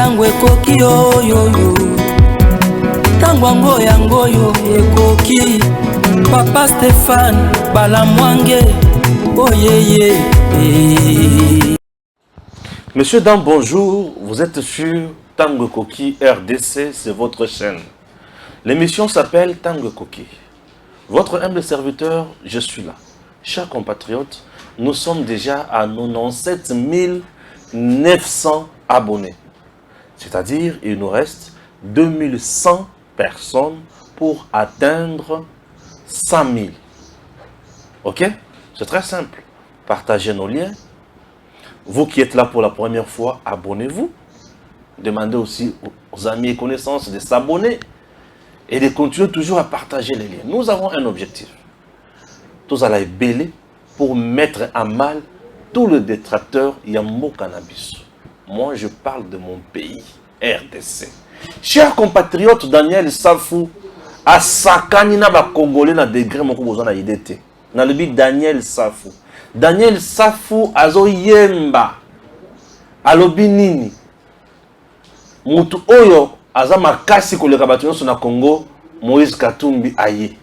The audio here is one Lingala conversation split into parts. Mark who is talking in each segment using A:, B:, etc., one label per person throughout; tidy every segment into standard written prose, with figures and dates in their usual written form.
A: tango ekoki oyoyo tango yango yo ekoki Papa Stéphane Balamwange oyeye.
B: Monsieur Dam, bonjour, vous êtes sur Tango Koki RDC, c'est votre chaîne. L'émission s'appelle Tango Koki. Votre humble serviteur, je suis là. Chers compatriotes, nous sommes déjà à 97 900 abonnés. C'est-à-dire, il nous reste 2100 personnes pour atteindre 100 000. Ok? C'est très simple. Partagez nos liens. Vous qui êtes là pour la première fois, abonnez-vous. Demandez aussi aux amis et connaissances de s'abonner et de continuer toujours à partager les liens. Nous avons un objectif. Tous à la belé pour mettre à mal tout le détracteur Yambo Cannabis. Moi, je parle de mon pays, RDC. Chers compatriotes, Daniel Safou a sakani na ba Congolais na degré moko bozo na idete. Na lebi Daniel Safou. Daniel Safou azo yemba. Alobi nini. Mutu oyo aza makasi koleka bato nyonso na Congo, Moïse Katumbi aye.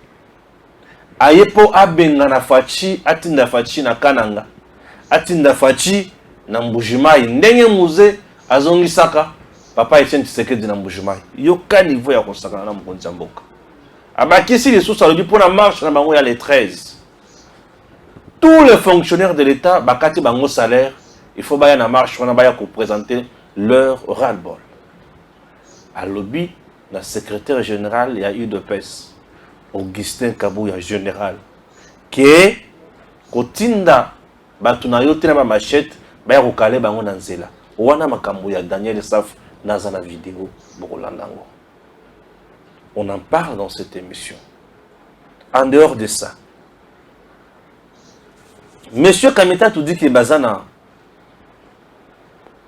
B: Aye po abenga na fachi, atinda fachi na Kananga. Atinda fachi na Mbujimai. Ndenge muze azongisaka Papa Etienne Tshisekedi na Mbujimai. Yoka niveau ya kosakana na mokonzi ya mboka. Abakisi les sous alobi pona marche na bango ya les 13. Tous les fonctionnaires de l'État, bakati bango salaire, il faut baya na marche wana baya ko présenter leur ras-le-bol. À lobby, le secrétaire général, il y a eu de PES, Augustin Kabouya général, qui est Kotinda, Batunayo Tena Machette, Baya Rokale Bango Nanzela. Wana Makamouya, Daniel Saf, Nazana vidéo, Borolandango. On en parle dans cette émission. En dehors de ça, Monsieur Kamita tout dit que Bazana,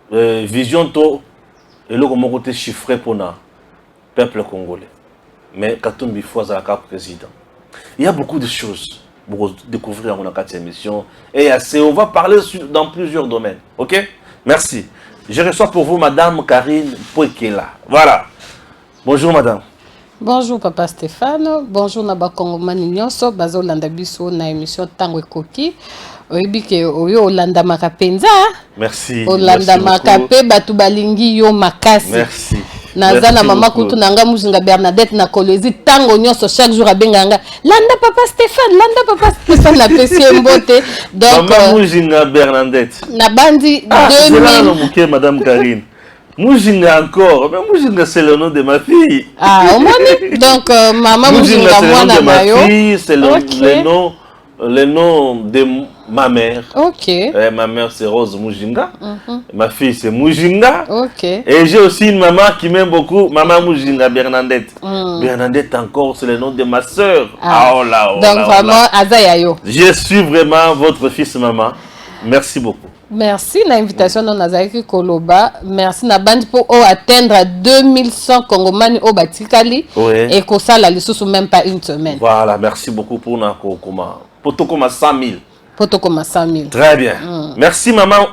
B: Vision To, et là, comment côté chiffré pour le peuple congolais. Mais Katumbi Fouaza la président. Il y a beaucoup de choses pour découvrir dans cette émission. Et on va parler dans plusieurs domaines. Ok? Merci. Je reçois pour vous Madame Karine Poekela. Voilà. Bonjour Madame.
C: Bonjour Papa Stéphane. Bonjour Naba Kongomani Nyonso. Bazo Landabiso na émission Tango Koki. Oibike oyo Olanda Makapenza.
B: Merci.
C: Olanda Makape batu balingi yo makasi.
B: Merci.
C: Nazana mama kutu nanga muzinga Bernadette na kolezi tango nyonso chaque jour abenganga Landa Papa Stéphane la pesi mbote. Donc
B: mama muzinga Bernadette.
C: Na bandi 2000.
B: C'est là le Madame Karine. Moujinga encore, mais Moujinga c'est le nom de ma fille.
C: Ah, au moins, donc maman Moujinga moi na mayo.
B: C'est le nom de ma mère.
C: Ok.
B: Ma mère c'est Rose Moujinga. Ma fille c'est Moujinga.
C: Ok.
B: Et j'ai aussi une maman qui m'aime beaucoup, maman Moujinga Bernadette. Bernadette encore c'est le nom de ma soeur.
C: Ah, oh là, oh donc là, vraiment Azayayo.
B: Je suis vraiment votre fils maman. Merci beaucoup.
C: Merci l'invitation de Nazaki Koloba. Merci na bande pour atteindre 2100 Congomani au Batikali.
B: Oui.
C: Et que ça la sous même pas une semaine.
B: Voilà, merci beaucoup pour Nako Koma. Pour tout comme 100 000.
C: Pour tout comme 100 000.
B: Très bien. Merci maman.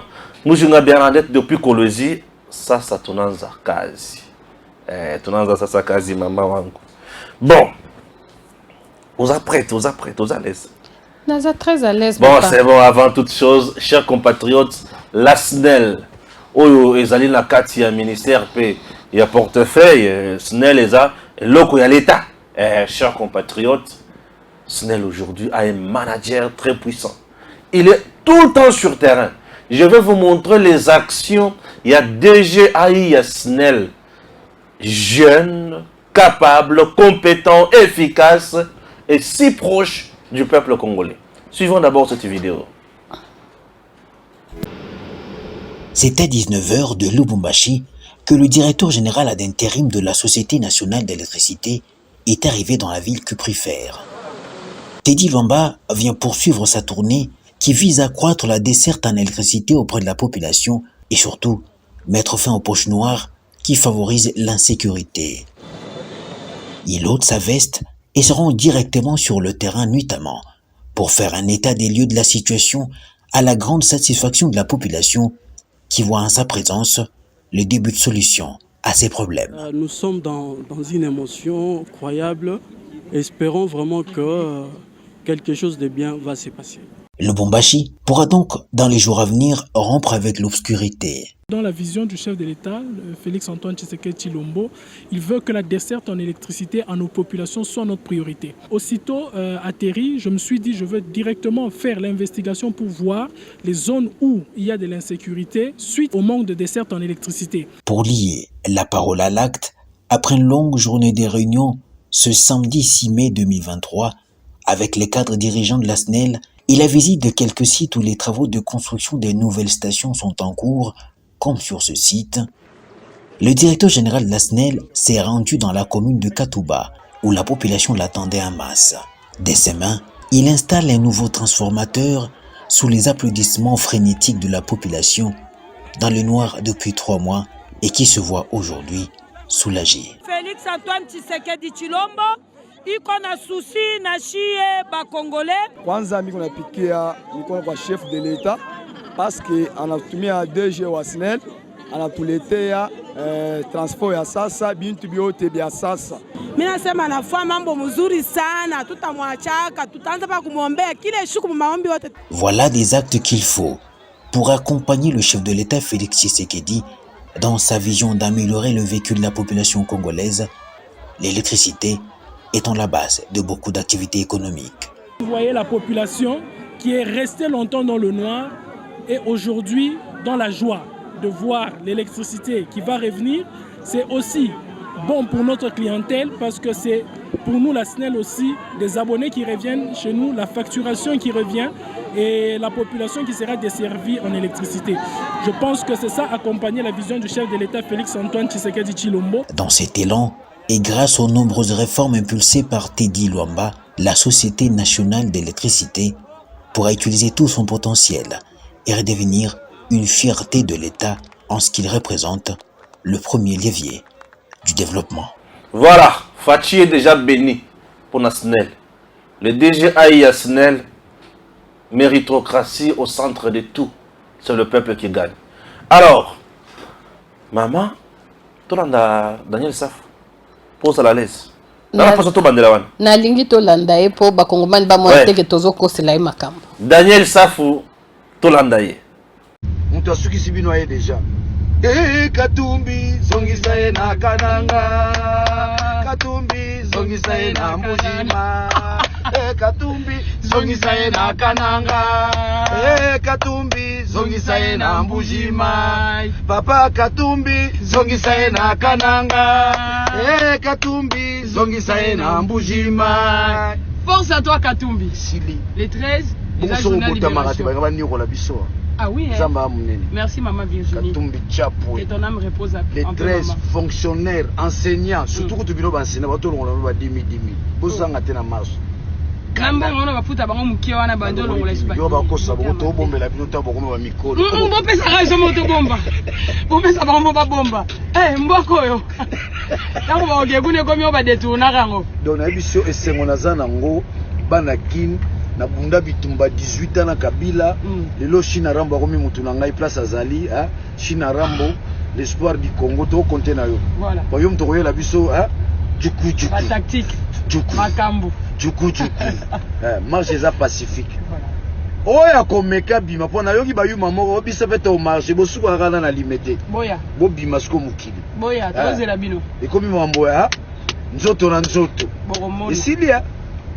B: Moujinga Bernadette depuis Kolosi. Ça tonanza kazi. Tonanza ça kazi maman wangu. Bon. Vous êtes prêts, vous à l'aise.
C: Nous sommes très à l'aise.
B: Bon, c'est bon, avant toute chose, chers compatriotes, la SNEL, Oyo ezali na kati ya ministère pe ya portefeuille, SNEL eza loko ya l'État. Chers compatriotes, SNEL aujourd'hui a un manager très puissant. Il est tout le temps sur terrain. Je vais vous montrer les actions. Il y a DGAI, il y a SNEL. Jeune, capable, compétent, efficace et si proche du peuple congolais. Suivons d'abord cette vidéo.
D: C'est à 19h de Lubumbashi que le directeur général ad intérim de la Société nationale d'électricité est arrivé dans la ville cuprifère. Teddy Lomba vient poursuivre sa tournée qui vise à accroître la desserte en électricité auprès de la population et surtout mettre fin aux poches noires qui favorisent l'insécurité. Il ôte sa veste et se rend directement sur le terrain nuitamment pour faire un état des lieux de la situation à la grande satisfaction de la population qui voit en sa présence le début de solution à ces problèmes.
E: Nous sommes dans une émotion croyable. Espérons vraiment que quelque chose de bien va se passer.
D: Lubumbashi pourra donc, dans les jours à venir, rompre avec l'obscurité.
F: Dans la vision du chef de l'État, Félix-Antoine Tshisekedi Tshilombo, il veut que la desserte en électricité à nos populations soit notre priorité. Aussitôt atterri, je me suis dit je veux directement faire l'investigation pour voir les zones où il y a de l'insécurité suite au manque de desserte en électricité.
D: Pour lier la parole à l'acte, après une longue journée des réunions, ce samedi 6 mai 2023, avec les cadres dirigeants de la SNEL, et la visite de quelques sites où les travaux de construction des nouvelles stations sont en cours, comme sur ce site, le directeur général de la SNEL s'est rendu dans la commune de Katouba, où la population l'attendait en masse. Dès ses mains, il installe un nouveau transformateur sous les applaudissements frénétiques de la population, dans le noir depuis 3 mois, et qui se voit aujourd'hui soulagé.
G: Félix-Antoine Tshisekedi Tshilombo iko na susi na shie ba Congolais.
H: Kwanza miko napikia mikono kwa chef de l'État parce que anatumia DG wa SNEL anatuletea transport ya sasa bintu biote bia sasa.
G: Mimi nasema anafanya mambo mzuri sana, tutamwachaka, tutaanza pa kumwombea kile shuku maombi yote.
D: Voilà des actes qu'il faut pour accompagner le chef de l'État Félix Tshisekedi dans sa vision d'améliorer le vécu de la population congolaise, l'électricité étant la base de beaucoup d'activités économiques.
F: Vous voyez la population qui est restée longtemps dans le noir et aujourd'hui dans la joie de voir l'électricité qui va revenir. C'est aussi bon pour notre clientèle parce que c'est pour nous la SNEL aussi des abonnés qui reviennent chez nous, la facturation qui revient et la population qui sera desservie en électricité. Je pense que c'est ça accompagner la vision du chef de l'État Félix-Antoine Tshisekedi Tshilombo.
D: Dans cet élan, et grâce aux nombreuses réformes impulsées par Teddy Luamba, la Société nationale d'électricité pourra utiliser tout son potentiel et redevenir une fierté de l'État en ce qu'il représente le premier levier du développement.
B: Voilà, Fachi est déjà béni pour la SNEL. Le DGAI à SNEL, méritocratie au centre de tout. C'est le peuple qui gagne. Alors, maman, tu as Daniel Saf. Pose à la laisse.
C: nalingi tolanda ye po bakongomani bamona teke tozokosela ye makambo.
B: Daniel Safu tolanda ye
H: mutu asukisi bino aye deja. Katumbi zongisa ye na kananga, Katumbi zongisa ye na mujima, Katumbi zongisa ye na kananga, Katumbi zongisa ye na mujima, Papa Katumbi zongisa ye na kananga, Katumbi zongisa ye na mujima.
I: Force à toi Katumbi.
H: Sili.
I: Les 13,
H: les agents de libération. Ah oui, hein?
I: Merci maman Virginie. Que ton âme repose à
H: les 13 fonctionnaires, enseignants, surtout que tu biloba enseignants, tu as 10 000. Vous avez été en marche.
I: Namba ngona bafuta bango mukia wana bandolo ngola sipa.
H: Yo ba kosa ba to bombe la bino ta boko ba mikolo.
I: Mbo pesa rajo moto bomba. Bo pesa bango ba bomba. Mboko yo. Tango ba ogegune komi oba detuna kango.
H: Donc na biso esengo nazana ngo bana kin na bunda bitumba 18 ans na Kabila lelo China Rambo komi mutu na ngai place azali China Rambo l'espoir du Congo to compter na yo.
I: Voilà.
H: Ba yo mto koyela biso juku.
I: La tactique.
H: Juku.
I: Makambo.
H: Juku. Marche eza pacifique. Oya komeka bima pona yoki ba yuma moko bisa fete au marché bosuko akana na limité.
I: Boya.
H: Bo bima siko mukili.
I: Boya, tozela bino.
H: Ekomi mambo nzoto na nzoto.
I: Bogomono.
H: Isilia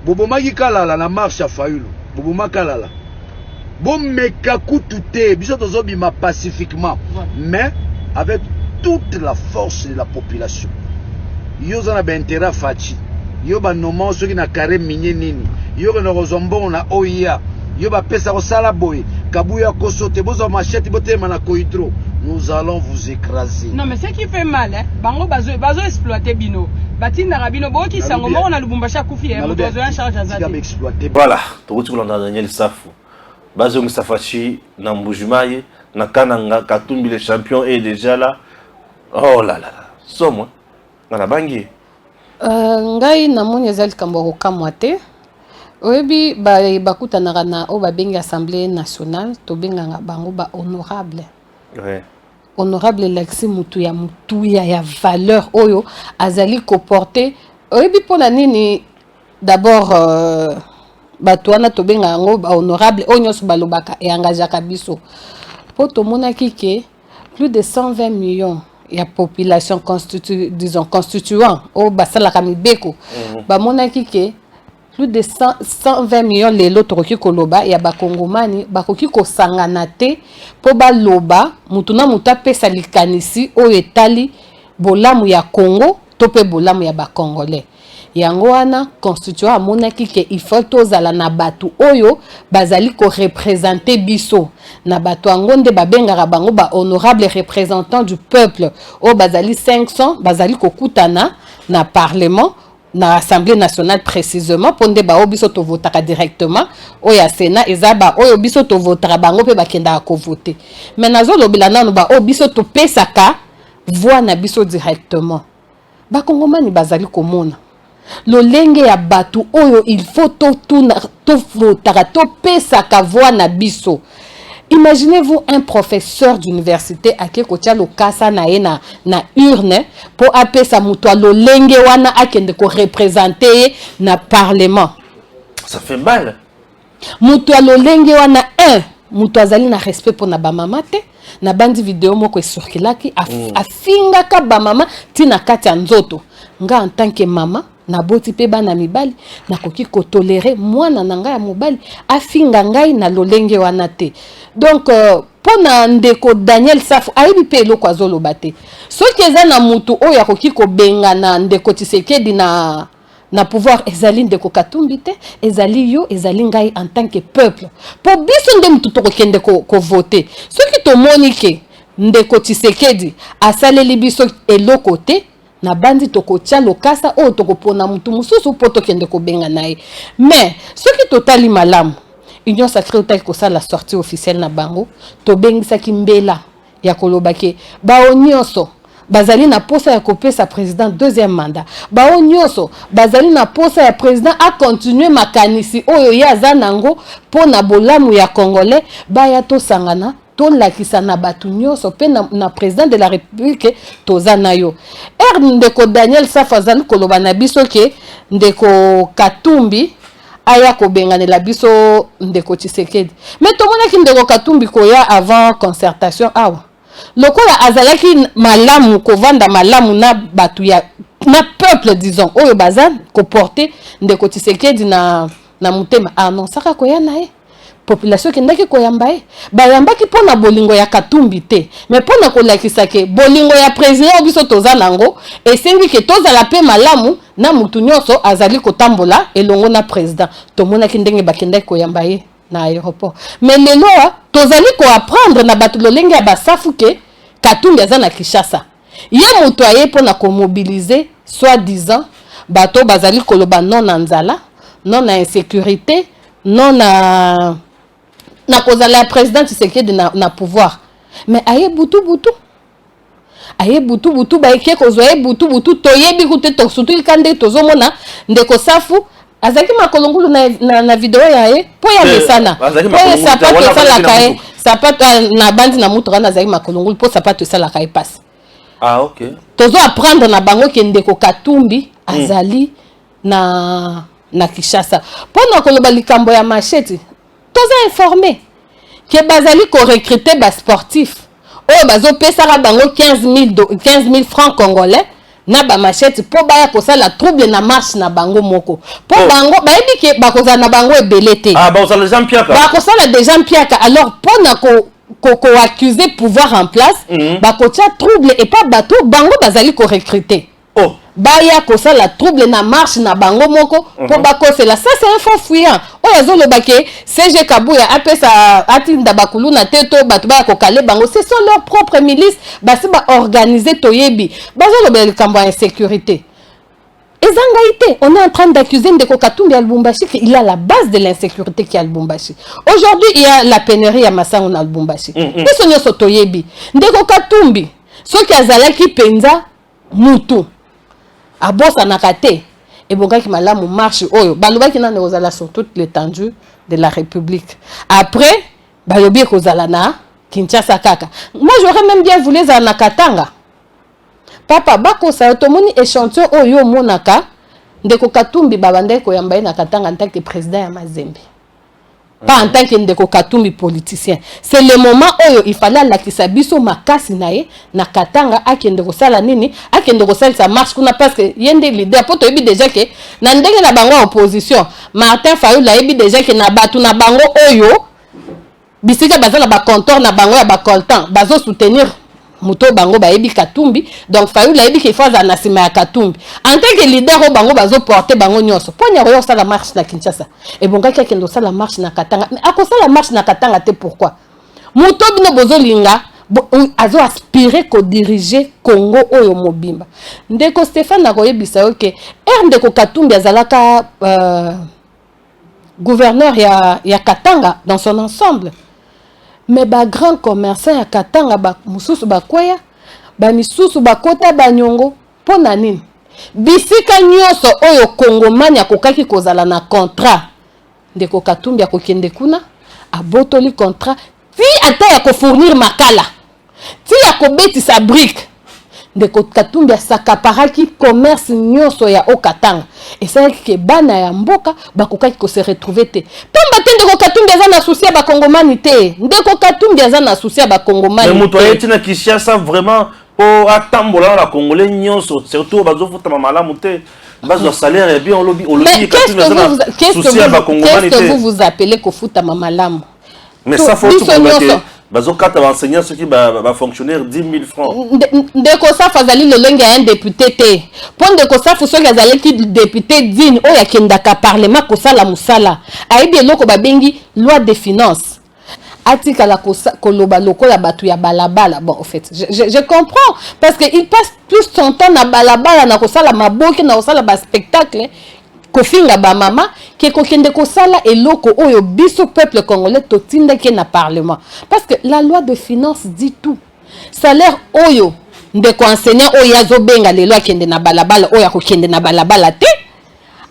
H: bobo maki kalala na marche Fayulu. Bobo makalala. Bo meka kutute biso tozobima pacifiquement mais avec toute la force de la population. Yo zana ba intérêt fachi. Yo ba nomo soki na carré minier nini. Yo na rozombo na oya. Yo ba pesa ko sala boy. Kabuya kosote bozo machette botema na koitro. Nous allons vous écraser.
I: Non mais ce qui fait mal hein. Bango bazo exploiter bino. Batinda rabino bo ki sango mo na Lubumbashi akufi hein. Moto en charge azati.
B: Voilà, tu vois Daniel Safu. Bazo Mustafachi na Mbujimaye na Kananga Katumbi le champion est déjà là. Oh là là. Somo na la bangi.
C: Ngai namoni eza likambo kokamwa te. Oyebi bakutanaka na oyo babengi assemblée nationale tobenganga bango ba honorable.
B: Ouais.
C: honorable Lexi Mutuya ya valeur oyo azali ko porter oyebi pona nini d'abord bato wana tobenga yango ba honorable oyo nyonso balobaka e engageaka biso po tomonaki ke plus de 120 millions ya population constituant o basalaka mibeko bamonaki ke plus de 120 millions lelo tokoki koloba ya bakongomani bakoki kosangana te po baloba mutu na mutu apesa likanisi oyo etali bolamu ya Congo to pe bolamu ya bakongolais yango wana constituant amonaki ke il faut tozala na batu oyo bazali ko représenter biso na batu yango nde babengaka bango ba honorable représentant du peuple o bazali 500 bazali kokutana na parlement na Assemblée nationale précisément pour nde ba biso to votaka directement o ya Sénat ezaba oyo biso to votera bango pe bakenda ko voter mais nazo lobela nanu ba o biso to pesaka voix na biso directement ba kongomani bazali komona lolenge ya batu oyo il faut to votaka to pesaka voix na biso. Imaginez-vous un professeur d'université ake kotia lokasa na ye na urne pour apesa mutu lolenge wana akende ko représenter na parlement.
B: Ça fait mal.
C: Mutu lolenge wana mutu azali na respect pour na ba mama te na bandi vidéo moko esukilaki afinga ka ba mama tina kati ya nzoto nga en tant que mama na boti pe bana mibali na koki ko tolérer mwana na ngai ya mobali afinga ngai na lolenge wana te. Donc pona ndeko Daniel Safu ayibi pe eloko azoloba te soki eza na mutu oyo akoki ko benga na ndeko Tshisekedi na pouvoir ezali ndeko Katumbi te ezali yo ezali ngai en tant que peuple po biso nde mutu tokokende ko voter soki tomoni ke ndeko Tshisekedi asaleli biso eloko te na bandi tokotia lokasa o tokopona mutu mususu po tokende ko benga nae mais soki totali malamu Union Sacrée otaki kosala sortie officielle na bango to bengisaki mbela ya kolobake bao nyonso bazali na posa ya kopesa président deuxième mandat bao nyonso bazali na posa ya président a continuer makanisi oyo ya aza nango po na bolamu ya congolais baya to sangana to lakisa na batu nyonso pe na président de la république toza na yo ndeko Daniel Safu azali koloba na biso ke ndeko Katumbi aya ko benganela biso ndeko Tshisekedi mais tomonaki ndeko Katumbi koya avant concertation awa lokola azalaki malamu kovanda malamu na batu ya na peuple disons oyo baza ko porter ndeko Tshisekedi na mutema non saka koya nae population kendaki koyamba e bayambaki pona bolingo ya Katumbi te mais pona kolakisa ke bolingo ya président biso toza nango esengi ke tozala pe malamu na mutu nyonso azali kotambola elongo na président tomonaki ndenge bakendaki koyamba ye na aéroport mais lelo tozali ko apprendre na batu lolenge ya basafu ke Katumbi aza na Kinshasa ye mutu aye pona ko mobiliser soi-disant bato bazali koloba non na nzala non na insécurité non na kozala la président Tshisekedi na pouvoir mais aye butu ba eke kozwa ye butu toyebi kute to surtout ikande tozomona ndeko Safu azaki makolongulu na video ya ye po ya mesana po ya sapato esalaka ye sapato na bandi na mutu kana azaki makolongulu po sapato esalaka ye passe
B: ok
C: tozo apprendre na bango ke ndeko Katumbi azali na Kinshasa pona koloba likambo ya machete toza informé que bazali ko recruter ba sportif oyo bazo pesaka bango 15 000 francs congolais na ba machete po baya kosala trouble na marche na bango moko po bango bayebi ke bakozala na bango ebele te
B: bazala Jean Pierre
C: bakosala déjà Pierre alors pona ko accuser pouvoir en place bakotia trouble et pas bateau bango bazali ko recruter baya kosala trouble na marche na bango moko po bakosela ça c'est un faux fuyant oyo azolobake CG Kabuya apesa atinda bakulu na teto bato baya kokale bango ce sont leurs propres milices basi ba organiser toyebi bazolobela likambo ya insécurité ezangaité on est en train d'accuser Ndeko Katumbi à Lubumbashi qu'il a la base de l'insécurité qui est à Lubumbashi aujourd'hui il y a la pénurie à Massango na Lubumbashi biso nyonso toyebi Ndeko Katumbi soki azalaki penza mutu abosa nakate et bongaki malamu marche oyo balobaki na kozala sur toute l'étendue de la République après balobi kozala na Kinshasa kaka. Moi j'aurais même bien voulu za na Katanga. Papa bako sa tomoni échantillon oyo monaka ndeko Katumbi babande ko yamba na Katanga en tant que président ya Mazembe. Pas en tant que ndeko Katumbi politicien. C'est le moment où il fallait la kisabiso makasi nae na Katanga akende ko sala nini akende ko sala sa marche kuna parce que yende leader poto yebi déjà que na ndenge na bango opposition Martin Fayulu la yebi déjà que na batu na bango oyo bisika bazala ba compteur na bango ya ba coltan bazo soutenir muto bango ba yebi Katumbi donc Fayulu la yebi qu'il faut za na sima ya Katumbi en tant que leader o bango bazo porter bango nyoso ponya royo sala marche na Kinshasa et bonga ki akendo sala marche na Katanga mais akosa la marche na Katanga te pourquoi muto bino bozo linga azo aspirer ko diriger Congo oyo mobimba ndeko Stéphane akoyebisa yo ke ndeko Katumbi azalaka gouverneur ya Katanga dans son ensemble. Mais ba grand commerçant ya Katanga ba mususu bakwaya ba misusu bakota banyongo pona nini bisika nyoso oyo Kongomani akokaki kozala na contrat ndeko Katumbi akokende kuna abotoli contrat ti ata ya ko fournir makala ti ya ko betisa brique ndeko Katumbi asakaparaki commerce nyoso ya Okatanga et ça que bana ya mboka bakokaki ko se retrouver te pamba te ndeko Katumbi azana souci ba Kongomani te ndeko Katumbi azana souci ba Kongomani
B: mais muto yeti na Kinshasa vraiment po atambola la Congolais nyoso surtout bazo futa malamu te bazo salaire et bien on lobby Katumbi azana souci ba Kongomani te.
C: Qu'est-ce que vous appelez ko futa malamu
B: mais ça faut tout bazo kata ba enseignant ceux qui ba fonctionnaire 10 000 francs
C: ndeko Safu azali lolenge un député te po ndeko Safu soki azali ki député digne oyo akendaka parlement kosala musala ayebi eloko babengi loi des finances atika la koloba lokola batu ya balabala bon en fait je comprends parce que il passe plus son temps na balabala na kosala maboke na kosala ba spectacle kofinga ba mama ke kokende kosala eloko oyo biso peuple congolais totinda ke na parlement parce que la loi de finances dit tout salaire oyo ndeko enseignant oyo azobenga lelo akende na balabala oyo akokende na balabala te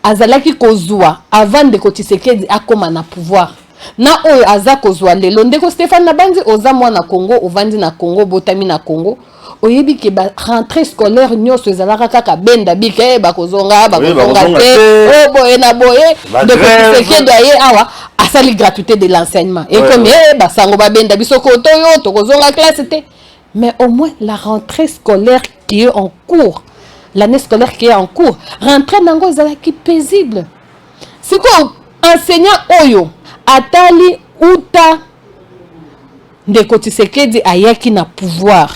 C: azalaki kozwa avant de Tshisekedi akoma na pouvoir na oyo aza kozwa lelo ndeko Stéphane Nabandi oza mwana Congo ovandi na Congo botami na Congo oyebi ke ba rentrée scolaire nyoso ezalaka kaka benda bike bakozonga te boye na boye de Tshisekedi aye awa asali gratuité de l'enseignement et comme basango ba benda bisoko toyo tokozonga classe te mais au moins la rentrée scolaire qui est en cours l'année scolaire qui est en cours rentrée nango ezalaki paisible siko enseignant oyo atali uta ndeko Tshisekedi ayaki na pouvoir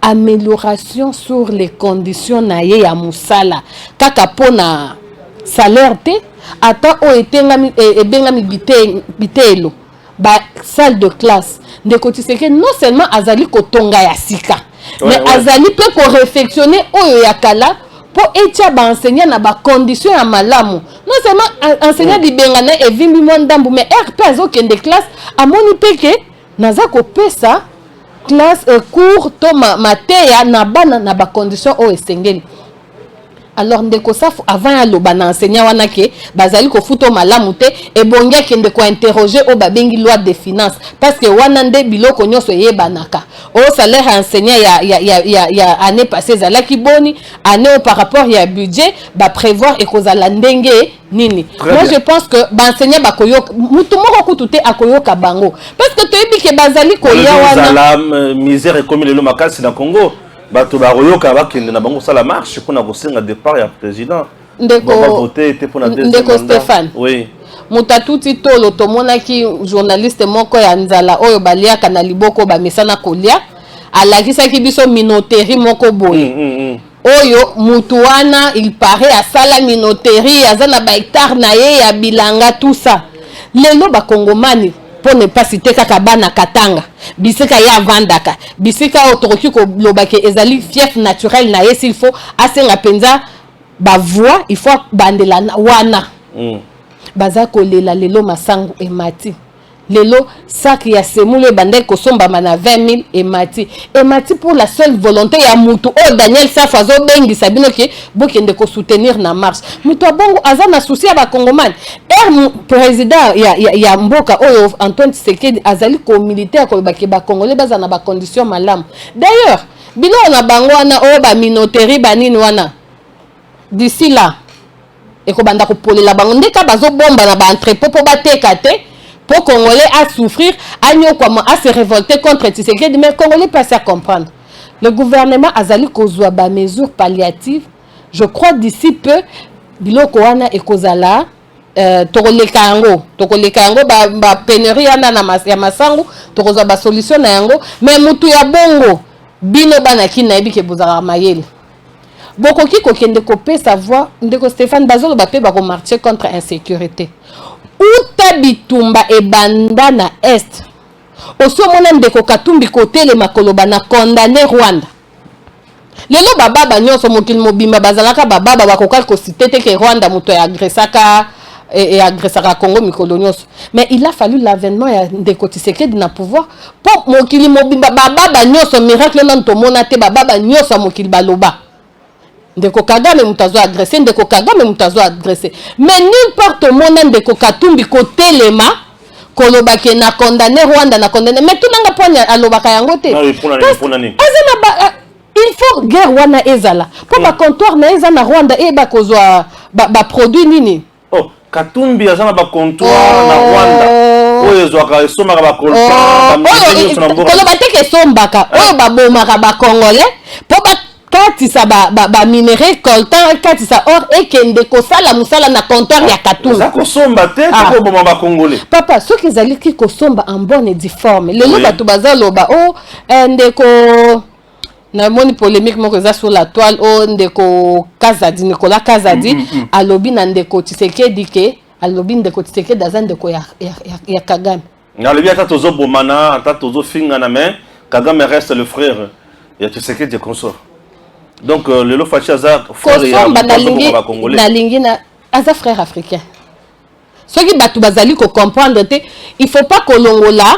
C: amélioration sur les conditions na ye ya musala kaka pona salaire te ata o etengami ebengami bitelo ba salle de classe ndeko Tshisekedi non seulement azali kotonga ya sika mais azali pe ko réfectionner oyo ya kala po etia ba enseignant na ba condition ya malamu non seulement enseignant libengana evimbi mondambu mais RP azokende classe amoni peke naza ko pesa classe cours to mateya na bana na ba condition o esengeli alors ndeko Safu avant ya loba na enseignant wana ke bazali ko futo malamu te e bongia kende ko interroger o babengi loi des finances parce que wana nde biloko nyoso yebanaka o salaire enseignant ya année passée zalaki boni année par rapport ya budget ba prévoir et kozala ndenge nini. Moi je pense que ba enseignant ba koyoka mutu moko kutu akoyoka bango parce que toyebi ke bazali ko ya wana
B: la misère comme le makasi na Congo bato ba royoka bakende na bango sala marche pour na kosenga départ ya président
C: ndeko
B: voter était pour la deuxième
C: ndeko Stéphane
B: oui
C: mutatuti tolo tomonaki journaliste moko ya nzala oyo baliaka na liboko ba mesana kolia alakisaki biso minoterie moko boye oyo mutu wana il paraît asala minoterie azana ba hectare na ye ya bilanga tout ça lelo ba kongomani pour ne pas citer kaka bana Katanga bisika ya vandaka bisika otoroki ko lobake ezali fief naturel na yes il faut asenga penza ba voix il faut bandela wana baza kolela lelo masango emati lelo sac ya semule bande ko somba na 20 000 et mati pour la seule volonté ya mutu o Daniel Safazo bengi sabino ke bokende ko soutenir na marche mutu bongo azana souci ba Congomani président ya mboka oyo Antoine Tshisekedi azali ko militaire ko ba Congolais bazana ba condition malamu d'ailleurs bino na bango wana o ba minoterie banini wana d'ici là et ko banda ko polela bango ndeka bazo bomba na ba entrepôt po bateka te pour Congolais à souffrir, à se révolter contre Tshisekedi, mais Congolais passent à comprendre. Le gouvernement a zali kozwa ba mesures palliatives. Je crois d'ici peu, biloko wana e kozala tokoleka yango ba pénurie yana na ya masango, tokozwa ba solution na yango, mais mutu ya bongo bino bana kina ebi ke bozara mayele. Bokoki kokende kopé savoir ndeko Stéphane Bazolo ba pe ba ko marcher contre insécurité. Uta bitumba e banda na est oso mona ndeko Katumbi kotele makoloba na condamné Rwanda lelo bababa nyonso mokili mobimba bazalaka bababa bakokal ko citer que Rwanda muto ya agressaka et agressaka Congo mikolo nyonso mais il a fallu l'avènement ya ndeko Tshisekedi na pouvoir pour mokili mobimba bababa nyonso miracle non to mona te bababa nyonso mokili baloba ndeko Kagame mutazo agressé ndeko Kagame mutazo agressé mais nulle part au monde ndeko Katumbi kotelema kolobake na condamné Rwanda na condamné mais tout nanga ponya alobaka yango te il faut guerre wana ezala pour ba comptoir na ezana Rwanda e ba kozwa ba produit nini
B: oh Katumbi azana ba comptoir na Rwanda oyo ezwaka esomaka ba coltan
C: kolobate ke sombaka oyo ba bomaka ba Congolais pour ba katisa ba minerai coltan katisa or ekende kosala musala na comptoir ya Katumbi
B: za kosomba te ko boma ba Congolais
C: papa ceux qui zali ki kosomba en bonne et due forme lelo batu bazaloba o ndeko na moni polémique moko za sur la toile o ndeko Kazadi Nicolas Kazadi alobi na ndeko Tshisekedi ke alobi ndeko Tshisekedi za ndeko ya Kagame
B: alobi ata tozo bomana ata tozo finga na mais Kagame reste le frère ya Tshisekedi consort. Donc le lot fachi aza frère ya Congolais
C: na lingi na aza frère africain. Ce qui batu bazali ko comprendre te il faut pas kolongola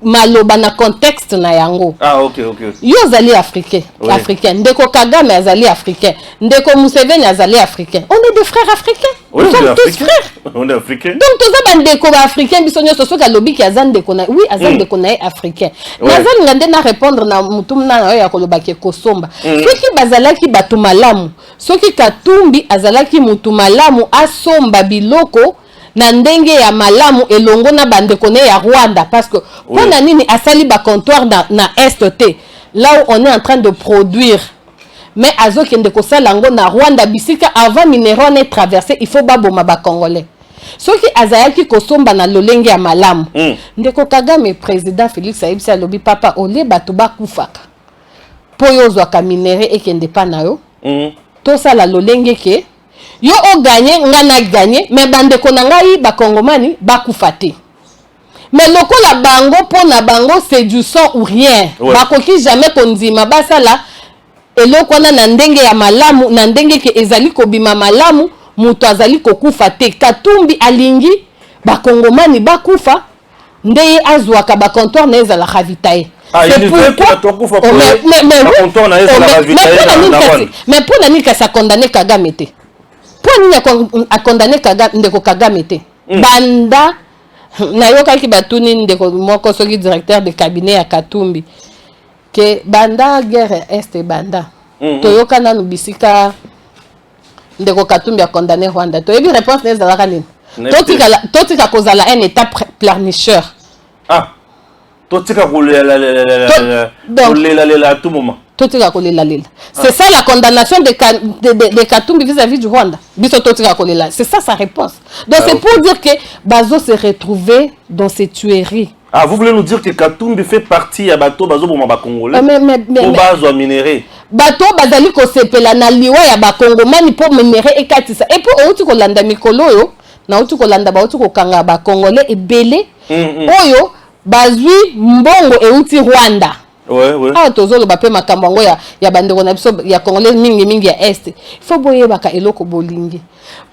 C: maloba na contexte na yango.
B: Ah ok.
C: Yo zali africain, africain. Ndeko Kagame azali africain. Ndeko Museveni azali africain. On est des frères africains.
B: Oui,
C: nous sommes tous frères.
B: On est africains.
C: Donc tous ça bandeko africain bisonyo soso ka lobi ki azande kona. Oui, azande kona africain. Nazali ngande na répondre na mutum na ya koloba ke kosomba. Soki bazalaki batu malamu, soki Katumbi azalaki mutu malamu asomba biloko na ndenge ya malamu elongo na bandeko ne ya Rwanda parce que pona nini asali ba comptoir na ST là où on est en train de produire mais azoki ndeko salango na Rwanda bisika avant minéraux ne traverser il faut baboma ba Congolais soki azayaki kosomba na lolenge ya malamu ndeko Kagame président Félix Ayebisi alobi papa ole batu bakufaka po yozwa ka minéraux ekende pa na yo to sala lolenge ke yo o gagné ngana gagné mais bandeko na ngai ba Congomani bakufa te mais lokola bango pona bango c'est du sang ou rien bakoki jamais konzima basala eloko na ndenge ya malamu na ndenge ke ezali kobima malamu muto azali kokufa te Katumbi alingi ba Congomani bakufa ndeye azwaka ba comptoir na ezala ravitailler
B: c'est pourquoi
C: mais pour nani ka sa condamné Kagame te pour nini a condamné Kagame ndeko Kagame te banda na yokaki batuni ndeko moko soki directeur de cabinet ya Katumbi que banda guerre est banda toyoka nanu bisika ndeko Katumbi a condamné Rwanda to yebi réponse n'est ezalaka nini totika kozala un état planicheur
B: totika kolela à tout moment
C: totika kolela c'est ça la condamnation de Katumbi vis-à-vis du Rwanda biso totika kolela c'est ça sa réponse donc c'est pour dire que bazo se retrouver dans ces tueries.
B: Ah, vous voulez nous dire que Katumbi fait partie à bateau bazo boma ba Congolais pour bazo minéré
C: bateau bazali ko sepela na liwa ya ba Congomani pour minéré ekatisa et pour outi ko landa mikolo yo na outi ko landa ba outi ko kanga ba Congolais ebele oyo bazwi mbongo euti Rwanda awa tozoloba mpe makambo yango ya bandeko na biso ya congolais mingi ya est il faut boyebaka eloko bolingi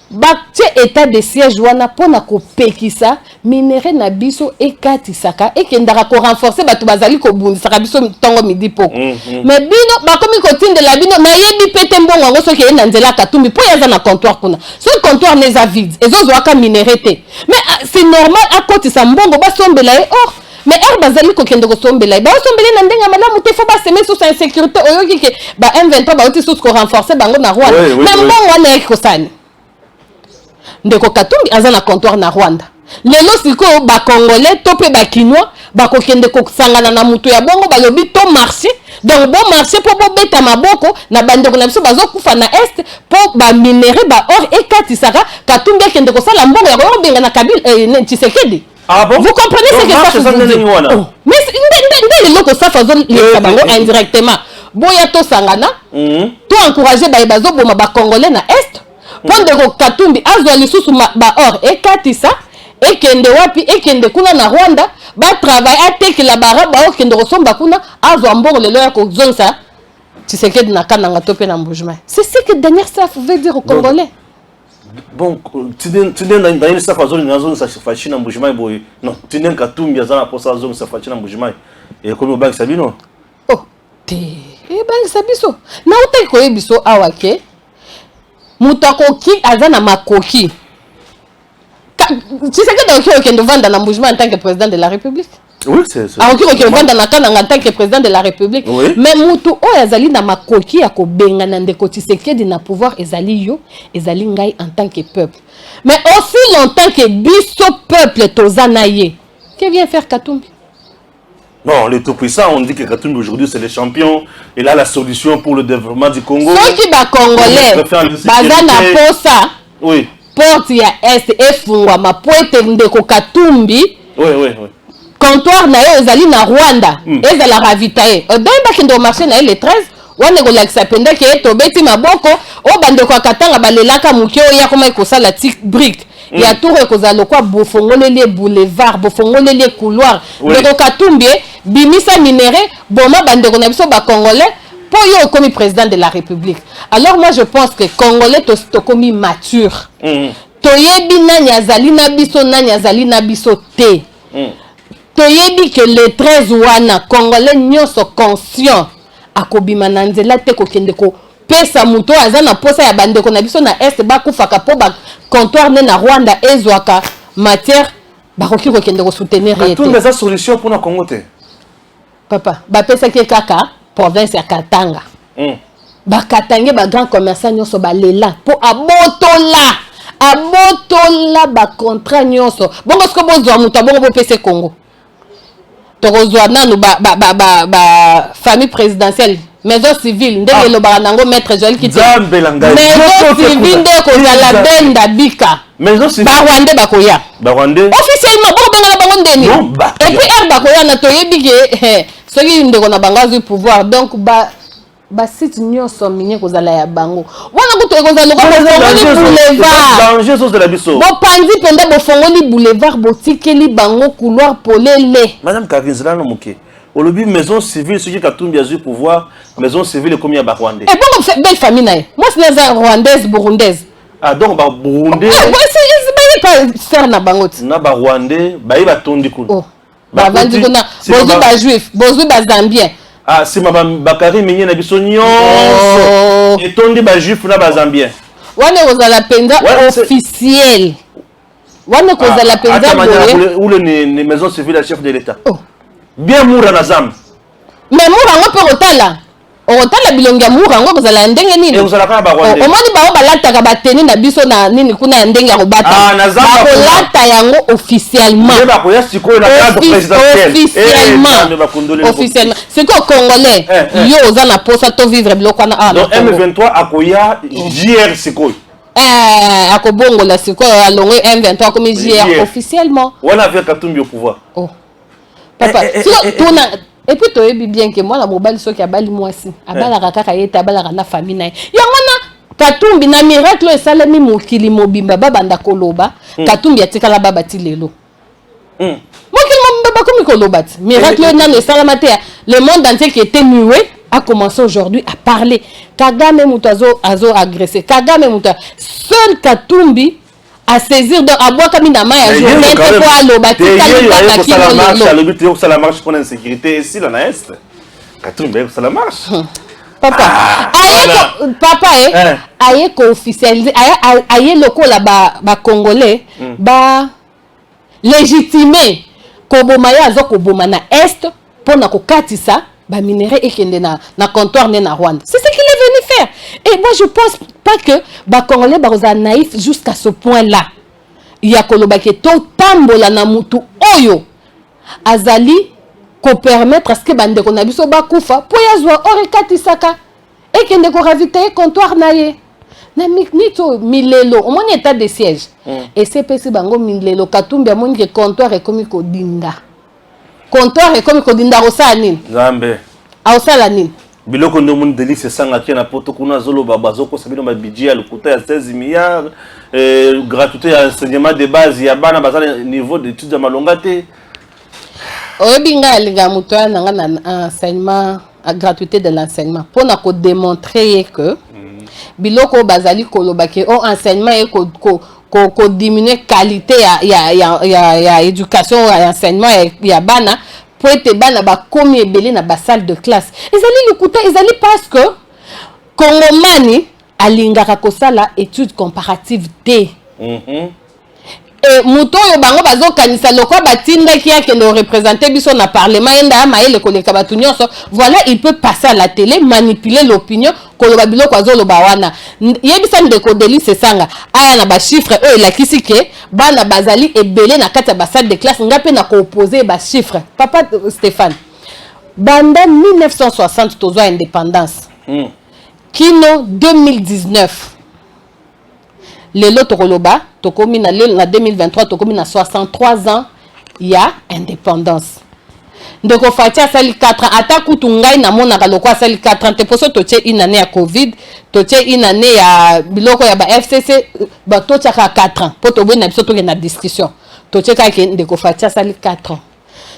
C: batie état de siège wana mpona kopekisa minere na biso ekatisaka ekendaka korenforce bato bazali kobundisaka biso ntongo midi poko mais bino bakomi kotindela bino nayebi pe te mbongo yango soki eye na nzela katumbi mpo eza na comptoir kuna soki comptoir neza vide ezozwaka minere te mais c'est normal akotisa mbongo basombela ye or mais er bazali kokende kosombela ye baosombele na ndenge ya malamu te fo baseme susu ya insécurité oyoki ke ba M23 baoti susu korenforce bango na Rwanda mais mbongo wana yeki kosani ndeko Katumbi aza na comptoir na Rwanda lelo sikoyo bakongolais to pe bakinois bakokende kosangana na mutu ya bongo balobi to marché donc bon marché po bobeta maboko na bandeko na biso bazokufa na est po baminere baor ekatisaka Katumbi akende kosala mbongo ya koyobenga na Kabila Tshisekedi.
B: Ah bon?
C: Vous comprenez ce que ça veut dire? Mais ndenge lelo kosafa zolesa bango indirectement boya to sangana to encourager bazoboma bakongolais na est Pondeko Katumbi azwa lisusu baor ekatisa ekende wapi ekende kuna na Rwanda ba travail atekela baraba okende kosomba kuna azwa mbongo lelo ya kozonsa Tshisekedi na kananga tope na mbujuma. C'est ce que Daniel Saf veut dire aux Congolais.
B: Bon, tu n'es Daniel Saf azoni na zone sa fachi na mbujuma boy. Non, tu n'es Katumbi azana posa zone sa fachi na mbujuma. Et comme au bank sabino.
C: Oh, te e bank sabiso. Na utai ko ebiso awake. Mutakoki azana makoki. Tu sais que tu vendre dans Mboujima en tant que président de la République.
B: Oui, c'est ça.
C: Alors que vendre dans Kananga en tant que président de la République.
B: Oui.
C: Mais mutu o azali na makoki ya kobenga na ndeko Tshisekedi na pouvoir ezali yo, ezali ngai en tant que peuple. Mais aussi longtemps que biso peuple tozanaye. Que vient faire Katumbi?
B: Non, les tout-puissants, on dit que Katumbi aujourd'hui c'est le champion. Il a la solution pour le développement du Congo.
C: Ceux qui ba Congolais, bazana posa.
B: Oui.
C: Porte ya est efungwa mapoete ndeko Katumbi.
B: Oui.
C: Comptoir na yo ezali na Rwanda. Ezala ravitaye. Odoyeba kendo marché na le 13. Wane ko lakisa penda ke tobeti maboko o bandeko akatanga balelaka mukyo ya koma ekosala tik brick. Ya tour ekozala kwa bofongolele boulevard, bofongolele couloir. Ndeko Katumbi bimisa minéré boma bandeko na biso ba congolais pour yo comme président de la République. Alors moi je pense que congolais to komi mature. Toyebi nani azali na biso te. Toyebi que le 13 wana congolais nyoso conscient akobima na nzela te kokende ko pesa muto azana posa ya bandeko na biso na est bakufaka po ba comptoir na Rwanda ezwaka matière bakoki kokende ko soutenir
B: yete. Tout les solutions pour na Congo te.
C: Papa, ba pesa ke kaka province ya Katanga. Bakatange ba grand commerçant nyoso balela po abotola ba contrat nyoso. Bongo sko bozwa muto bongo bo pesa Congo. Torozwa nanu ba famille présidentielle, maison civile, ndenge lo baranango maître Joël Kiti. Maison civile ndeko za la benda bika.
B: Maison civile.
C: Ba Rwanda bakoya.
B: Ba Rwanda.
C: Officiellement boko benga na bango ndeni. Et puis er bakoya na toyebi ke soki ndeko na bangazu pouvoir donc ba site nyonso minye kozala ya bango wana kuto ekozala ko boulevard
B: danger sos de la biso
C: bo panzi penda bo fongoli boulevard botikeli bango couloir polele.
B: Madame Kavinzela no muke olobi maison civile soki Katumbi azu pouvoir maison civile comme ya ba Rwandais
C: et bon belle famille nae moi c'est les rwandaise burundaise
B: donc ba burundais
C: c'est pas faire na bango
B: na ba Rwandais ba iba tondi kuna
C: ba vandi kuna bozu ba juif bozu ba zambien.
B: Ah, c'est ma Bakari Migné na biso nyonso. Et tondi ba juif na ba zambien.
C: Wane kozala penza officiel. Wane kozala penza boye.
B: Ou les maisons civiles chef de l'État. Bien moura na zam.
C: Mais moura ngo pe otala. Otala bilonga moura ngo kozala ndenge nini?
B: Et kozala ka ba Rwanda.
C: Omoni ba balata ka bateni na biso na nini kuna ndenge ya kobata.
B: Ah, na zam.
C: Ba kolata yango officiellement.
B: Ba koya siko na cadre présidentiel.
C: Officiellement. C'est quoi congolais? Yo oza na posa to vivre biloko na ah.
B: Donc M23 akoya JR siko.
C: Akobongo la siko alongo M23 comme JR officiellement.
B: On a vu Katumbi au pouvoir.
C: Oh. Papa, et puis tu es bien que moi la mobile soki abali mwasi abala kaka yeta abala na famille na yango na Katumbi na miracle esalemi mokili mobimba baba ndakoloba Katumbi atikala baba ti lelo mokili mobimba comme Kolobat. Miracle dans le Salamate, le monde entier qui était muet a commencé aujourd'hui à parler. Kagame Moutazo azo agressé. Kagame Moutazo. Seul Katumbi à saisir de Aboua Kaminama et à journée pour Alobati.
B: Ça la marche pour l'insécurité ici, là, à l'Est. Katumbi, ça la marche.
C: Papa, aye ko officialiser, aye loko la ba congolais, ba légitimer ko bomaya azo ko bomana est pour na ko katisa ba minerai ekende na comptoir na Rwanda. C'est ce qu'il est venu faire. Et moi je pense pas que ba congolais ba roza naïf jusqu'à ce point-là. Il y a koloba ke to tambola na mutu oyo azali ko permettre à ce que bande ko na biso ba kufa po yazwa orekatisaka et kende ko ravitailler comptoir na ye. Na nito milelo au moins état de siège. Et c'est pesi bango milelo Katumbi amoni ke comptoir e komi ko dinda. Comptoir e komi ko dinda rosanine.
B: Zambe.
C: Ausala nini?
B: Biloko ndo mun delice sanga kia na poto kuna zolo babazo ko sabino ba budget ya lokuta ya 16 milliards gratuité ya enseignement de base ya bana bazana niveau d'études ya malongate.
C: Oyebinga linga mutoya nanga na enseignement à gratuité de l'enseignement pour na ko démontrer que biloko bazali kolobake o enseignement et ko diminuer qualité ya éducation ya enseignement ya bana pour être bana ba komi ebele na ba salle de classe ezali likuta ezali parce que Kongomani alingaka kosala étude comparative te et muto yo bango bazo kanisa lokwa batinda ki akende représenter biso na parlement enda maele koleka batu nyonso voilà il peut passer à la télé manipuler l'opinion koloba biloko azoloba wana yebisa ndeko Delice Sanga aya na ba chiffre eux la kisike bana bazali ebele na kati ya ba salle de classe ngape na ko opposer ba chiffre papa Stéphane banda 1960 tozo indépendance kino 2019 lelo tokoloba tokomi na 2023 tokomi na 63 ans ya indépendance ndeko Fatia sali 4 ans ata kutu ngai na mona kaloko sali 4 ans te poso toche une année ya covid toche une année ya biloko ya ba FCC ba tocha ka 4 ans poto bona biso toke na discussion toche ka ke ndeko Fatia sali 4 ans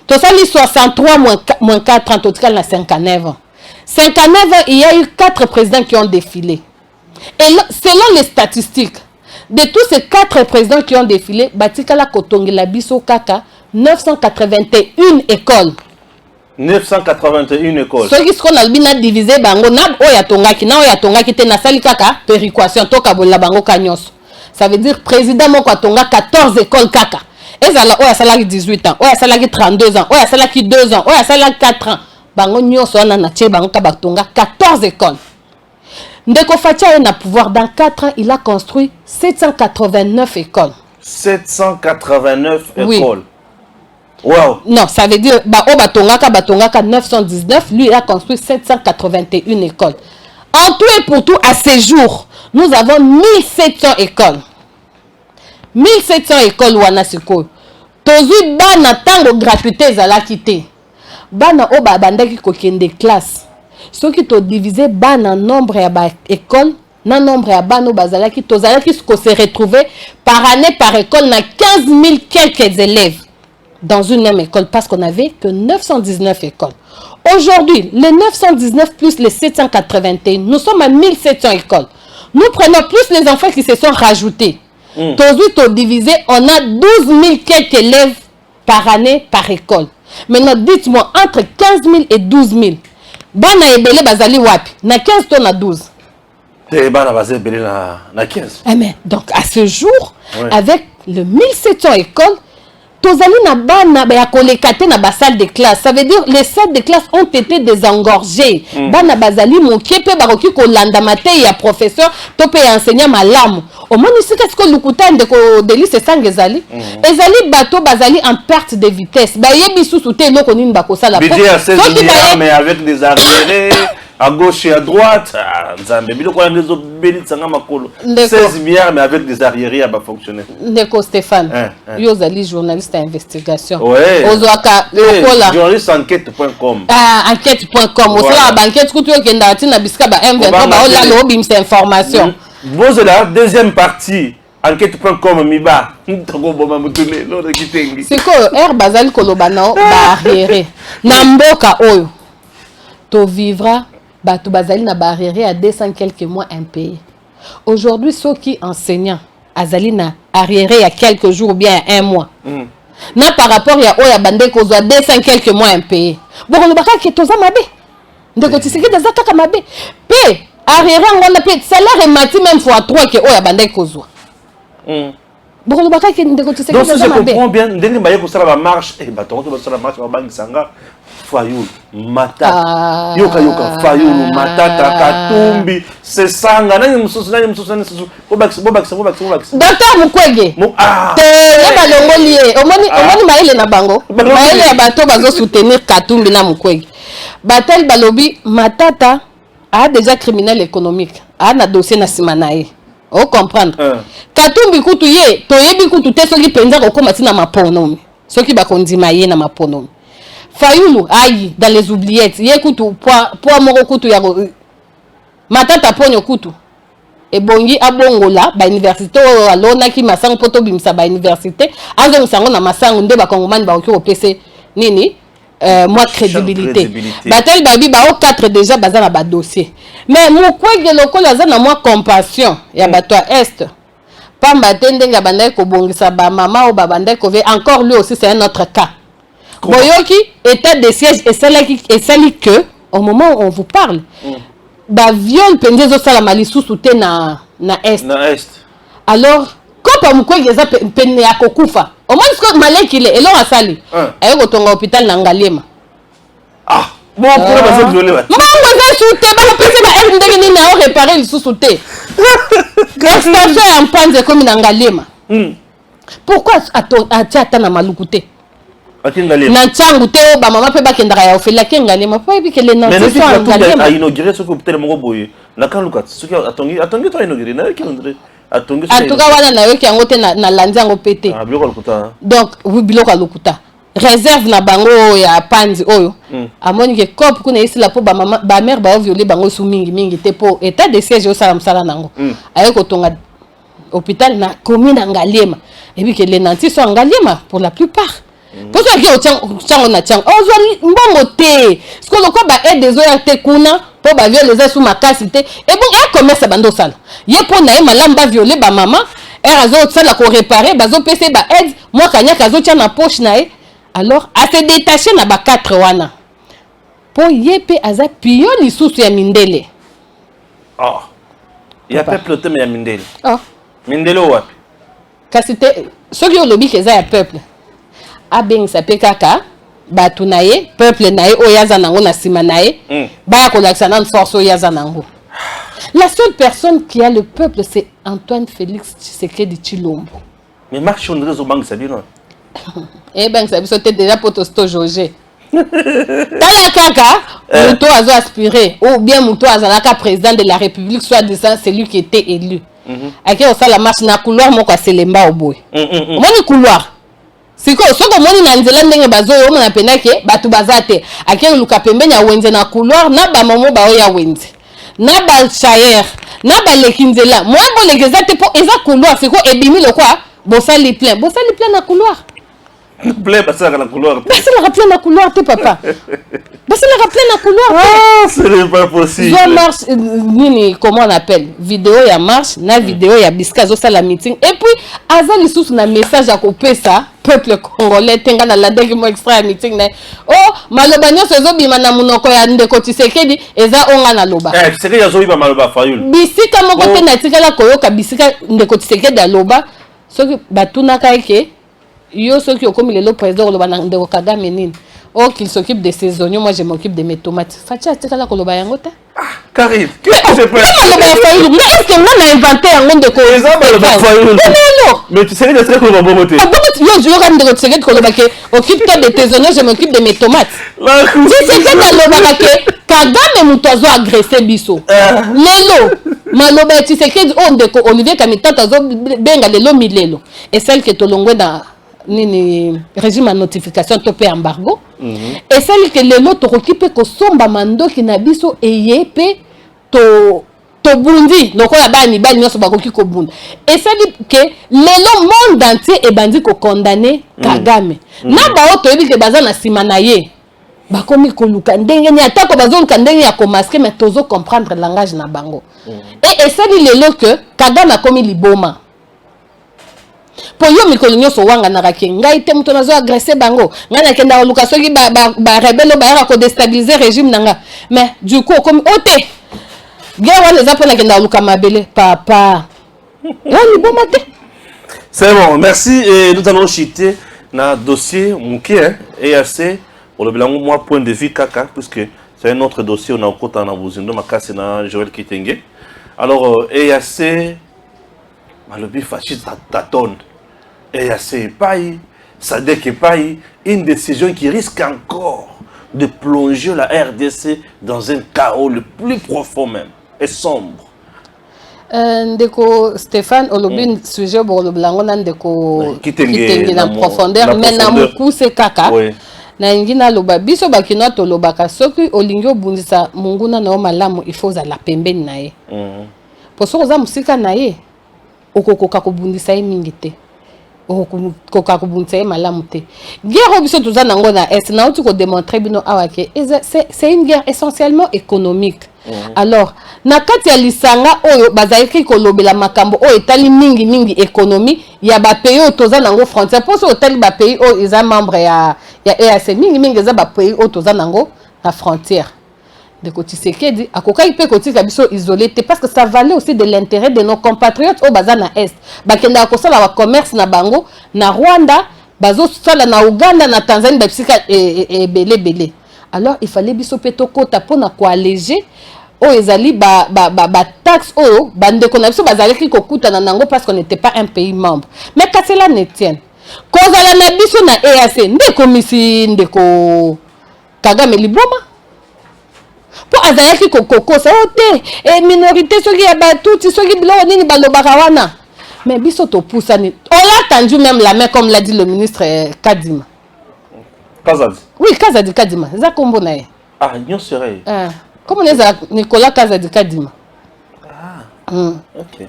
C: to sali 63 moins 4 ans totika na 59 ans 59 ans il y a eu 4 présidents qui ont défilé et selon les statistiques de tous ces 4 présidents qui ont défilé, Batikala Kotongela Biso Kaka, 981 écoles.
B: 981 écoles.
C: Ce qui a bien divisé, Bango, Nab Oyatongaki, na Oyatongaki, te Nasali Kaka, péréquation, Toka Bola Bango Kanyos. Ça veut dire président Mokatonga, 14 écoles Kaka. Et ça, Oya Salaki 18 ans, Oya Salaki 32 ans, Oya Salaki 2 ans, Oya Salaki 4 ans. Bango Nyos, on a naché Bango Kabatonga, 14 écoles. Ndeko Fatia est na pouvoir. Dans 4 ans, il a construit 789 écoles.
B: 789
C: oui.
B: Écoles. Wow.
C: Non, ça veut dire, Batongaka 919, lui, il a construit 781 écoles. En tout et pour tout, à ces jours, nous avons 1700 écoles. 1700 écoles, Wanasiko. Tozu bana tango gratuité zala quitté. Bana oba bandaki kokende classe. Ce qui te divisé ban en nombre à école, na nombre à ban au bazalaki, tozalaki ce qu'on s'est retrouvé par année par école, na 15 000 quelques élèves dans une même école parce qu'on avait que 919 écoles. Aujourd'hui, les 919 plus les 781, nous sommes à 1700 écoles. Nous prenons plus les enfants qui se sont rajoutés. Aujourd'hui, to divisé, on a 12 000 quelques élèves par année par école. Maintenant, dites-moi, entre 15 000 et 12 000, bana ebele bazali wapi na 15 to na 12
B: te bana bazali ebele na 15
C: mais donc à ce jour avec le 1700 écoles tozali na bana ba kolekate na ba salle de classe ça veut dire les salles de classe ont été désengorgées bana bazali mokie pe baroki ko landa mate ya professeur to pe enseignant malamu au moins ici qu'est-ce que lukuta ndeko Delice Sanga ezali ezali bateau bazali en perte de vitesse ba yebi susu te loko nini ba kosala
B: budget à 16 milliards mais avec des arriérés à gauche et à droite nzambe biloko ya ndezo beli tsanga makolo 16 milliards mais avec des arriérés à ba fonctionner
C: ndeko Stéphane yo zali journaliste à investigation
B: ozwaka journaliste enquête.com
C: enquête.com osala ba enquête kutu yo kenda tina bisika ba M23 ba ola lo bimsa information
B: Vous la deuxième partie enquête.com miba
C: sikoyo air bazali koloba nao baarriere na mboka oyo to vivra bato bazali na baarriere à 200 quelques mois impayés. Aujourd'hui ceux qui enseignants azali na arriéré il y a quelques jours ou bien il y a un mois. Na par rapport ya oya bande ko zo 200 quelques mois impayés. Bon le baka ki toza mabe. Ndeko tisiki daza kaka mabe. Pe arriéré ngona pe salaire mati même fois 3 que oya bande ko zo. Bon le baka ki ndeko tisiki daza mabe.
B: Donc si je comprends bien ndenge baye ko sala ba marche et ba tonto ba sala marche ba bangi sanga Fayulu Matata yoka Fayulu Matata Katumbi Sesanga nani mususu bobax Docteur Mukwege te yeba longolie omoni maile na bango maile ya bato bazo soutenir Katumbi na Mukwege batel balobi Matata a déjà criminel économique a na dossier na simanae o comprendre Katumbi kutu ye to yebi kutu te soki penza ko komati na maponomi soki bakondima ye na maponomi Fayulu ayi dans les oubliettes ye kutu poa moko kutu ya Matata ponyo kutu e bongi abongola ba université alona ki masango poto bimisa ba université azo musango na masango nde ba kongomani ba oki opese nini moi crédibilité batel babi ba o 4 déjà baza na ba dossier mais Mukwege lokola za na moi compassion ya bato est pamba tendenga bandai ko bongisa ba mama o ba bandai ko encore lui aussi c'est un autre cas. Boyoki état de siège et celle que au moment où on vous parle ba viol pendezo sala malisu soute na est alors quand Mukwege za pene ya kokufa au moins que maleki ile elo asali ayo kotonga hôpital na Ngaliema bon pour ba se violer ba
C: mbango za soute ba pese ba elle ndenge ni na réparer le soute extension ya mpanze comme na Ngaliema pourquoi atata na malukute na ntangu te ba mama pe bakendaka ya ofela Ngaliema po ebikele na
B: so Ngaliema a inauguré ce que peut-être moko boye na kan lukat ce qui atongi to inauguré na ki ndre atongi
C: en tout cas wana na yoki yango te na lanzango pété
B: biloko lukuta
C: donc oui biloko lukuta réserve na bango ya panzi oyo amoni ke cop kuna isila po ba mama ba mère ba violer bango su mingi te po état de siège o sala msala nango ayo kotonga hôpital na commune Ngaliema ebikele nanti so Ngaliema pour la plupart. Pour ça que on a tiens mbongo te ce que le ba aide des oya te kuna po ba violer les sous ma casité et bon et commerce bando sala ye po na e malamba violer ba maman et azo sala ko réparer bazo pc ba aide moi kanyaka azo tia na poche na e alors a se détacher na ba 4 wana po ye pe aza pio lisusu ya mindele
B: ya peuple te me ya mindele mindele wapi
C: kasi te soki olobi ke za ya peuple abengisa pe kaka batu na ye peuple na ye oyaza nango na sima na ye baya kolakisa na force oyaza nango. La seule personne qui a le peuple c'est Antoine Félix Tshisekedi Tshilombo.
B: Mais Marc Chondré zo bangisa bino
C: bangisa biso te déjà poto sto Jogé tala kaka muto azo aspiré ou bien muto azalaka président de la République soit disant celui qui était élu ake osala marche na couloir moko aselemba oboy moni couloir siko soko moni na nzela ndenge bazoyo omona pena ke batu bazate ake luka pembeni ya wenze na couloir na ba momo ba oya wenze na ba chayer na ba lekinzela moi bo legezate po eza couloir siko ebimi le quoi bosali plein na couloir
B: plein basala na couloir
C: basala plein na couloir te papa basala plein na couloir
B: ce n'est pas possible
C: zo marche nini comment on appelle vidéo ya marche na vidéo ya biska zo sala meeting et puis azali sous na message à kopesa peuple congolais tenga na la deki mo extra meeting na maloba nyonso zo bima na munoko ya ndeko Tshisekedi eza onga na loba
B: Tshisekedi azo biba maloba Fayulu
C: bisika moko te na tikala koyoka bisika ndeko Tshisekedi aloba soki batunaka eke yo soki okomi lelo président koloba na ndeko Kagame nini qu'il s'occupe de ses oignons, moi je m'occupe de mes tomates. Fatia, tu sais là koloba yangote?
B: Karim, qu'est-ce que c'est pas?
C: Mais est-ce que moi j'ai inventé un monde de
B: Fayulu? Mais tu sais que c'est koloba bomote.
C: Yo je ram de Tshisekedi koloba ke occupe-toi de tes oignons, je m'occupe de mes tomates. Tshisekedi koloba ke Kagame mutozo agressé biso. Lelo maloba Tshisekedi on ndeko Olivier Kamitata zo benga lelo milelo. Et celle que tolongwe na nini régime à notification topé embargo et celle que les autres occupé ko somba mando ki na biso eye pe to tobundi lokola ba mibali nyonso bakoki kobunda esali ke lelo monde entier ebandi kokondane Kagame na bao toyebi ke baza na nsima na ye bakomi koluka ndenge ni atako bazoluka ndenge ya komaske mais tozo comprendre langage na bango et esali lelo ke Kagame akomi liboma po yo mikolo nyonso wanga na rake ngai te muto nazo agresser bango ngai nakenda koluka soki ba rebelle ba ko déstabiliser régime nanga mais du coup comme ote guerre les apona kenda koluka mabele papa yo liboma te.
B: C'est bon, merci et nous allons chuter dans le dossier Mouké et assez pour le bilan moi point de vue kaka puisque c'est un autre dossier on a encore en Abuzindo makasi na Joël Kitenge. Alors EAC malobi fasciste tatonne EAC paye SADC paye une décision qui risque encore de plonger la RDC dans un chaos le plus profond même et sombre.
C: Ndeko Stéphane olobi sujet bo lobango na ndeko Kitenge na profondeur mais na mukuse kaka na ngina loba biso bakina to lobaka soki olingi obundisa munguna na malamu il faut za la pembeni na ye poso za musika na ye okokoka kobundisa ye mingi te okokoka kobundisa ye malamu te guerre biso tuza nango na est na uti ko démontrer bino awake c'est une guerre essentiellement économique. Alors na kati ya lisanga oyo bazalaki kolobela makambo oyo etali mingi économie ya ba pays oyo toza nango frontière pour so etali ba pays oyo eza membre ya EAC mingi eza ba pays oyo toza nango na frontière de Tshisekedi akokai pe kotika biso isolé parce que ça valait aussi de l'intérêt de nos compatriotes au baza na est bakenda kosala ba commerce na bango na Rwanda bazo sala na Uganda na Tanzanie ba psika et belé. Alors il fallait biso peto kota pona ko alléger o ezali ba taxe o bande ko na biso bazalaki kokutana nango parce qu'on n'était pas un pays membre mais que cela ne tienne kozala na biso na EAC ndeko misi ndeko Kagame liboma po azalaki kokosa ote et minorité soki ya batuti soki biloko nini balobaka wana mais biso to poussani on l'a tendu même la main comme l'a dit le ministre Kadima.
B: Kazadi.
C: Oui, Kazadi Kadima. Ça kombo na ye.
B: Ah, nyon serait.
C: Comment les a Nicolas Kazadi Kadima.
B: OK.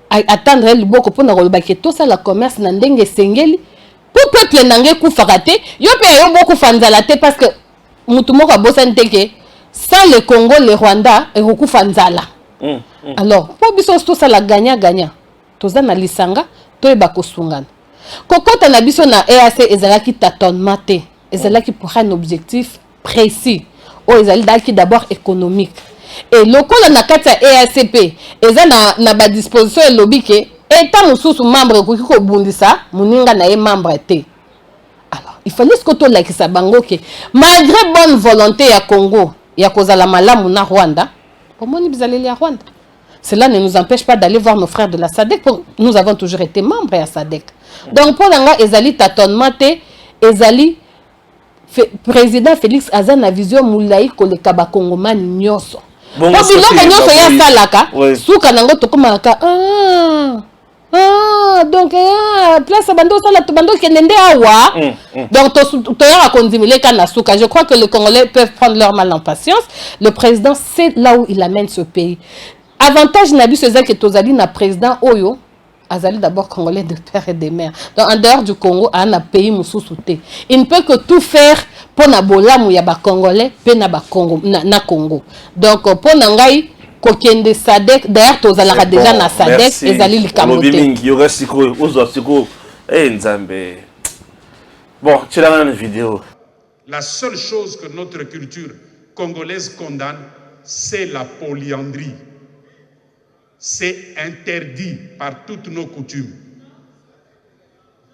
C: Attendre le boko pour na roloba ke to ça la commerce na ndenge sengeli pour peuple nangé ku fakate yo pe yo boko fanzala te parce que mutu moko bossa nteke sans le Congo le Rwanda et ku fanzala. Alors, pour biso to ça la gagnant. Toza na lisanga to e bakosungana. Kokota na biso na EAC ezalaki tâtonnement te ezalaki pour un objectif précis o ezalaki d'abord économique et lokola na kati ya EACP eza na ba disposition elobi ke état mususu membre koki ko bundisa muninga na ye membre te. Alors il fallait ce que to lakisa bango ke malgré bonne volonté ya Congo ya kozala malamu na Rwanda pomoni bizaleli ya Rwanda. Cela ne nous empêche pas d'aller voir nos frères de la SADC. Nous avons toujours été membres à SADC. Donc, pour l'anga, Ezali tâtonnement, Ezali, président Félix Azan a vision moulaï ko le kaba Congoman nyoso. Bon, biloko nyoso ya salaka, souka nango tokomaka. Donc place bando sala to bando kenende awa. Donc to ya kondimile kana souka. Je crois que les Congolais peuvent prendre leur mal en patience. Le président sait là où il amène ce pays. Avantage nabi c'est que tozali na président oyo azali d'abord congolais de père et de mère. Donc en dehors du Congo a un pays mususu te. Il ne peut que tout faire pour na bolamu ya ba congolais pe na ba Congo na Congo. Donc pour nangai kokende SADC d'ailleurs tozala déjà na SADC ezali likamote.
B: Yoga siko ozo siko nzambe. Bon, tu l'as une vidéo.
J: La seule chose que notre culture congolaise condamne, c'est la polyandrie. C'est interdit par toutes nos coutumes.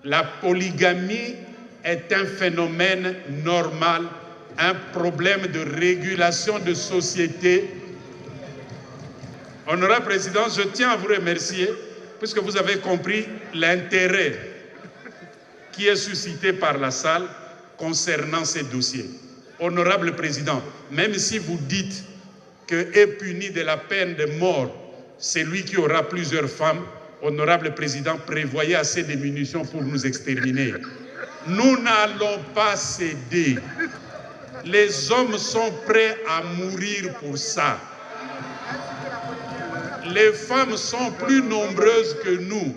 J: La polygamie est un phénomène normal, un problème de régulation de société. Honorable Président, je tiens à vous remercier puisque vous avez compris l'intérêt qui est suscité par la salle concernant ces dossiers. Honorable Président, même si vous dites que est puni de la peine de mort celui qui aura plusieurs femmes, honorable Président, prévoyez assez de munitions pour nous exterminer. Nous n'allons pas céder. Les hommes sont prêts à mourir pour ça. les femmes sont plus nombreuses que nous.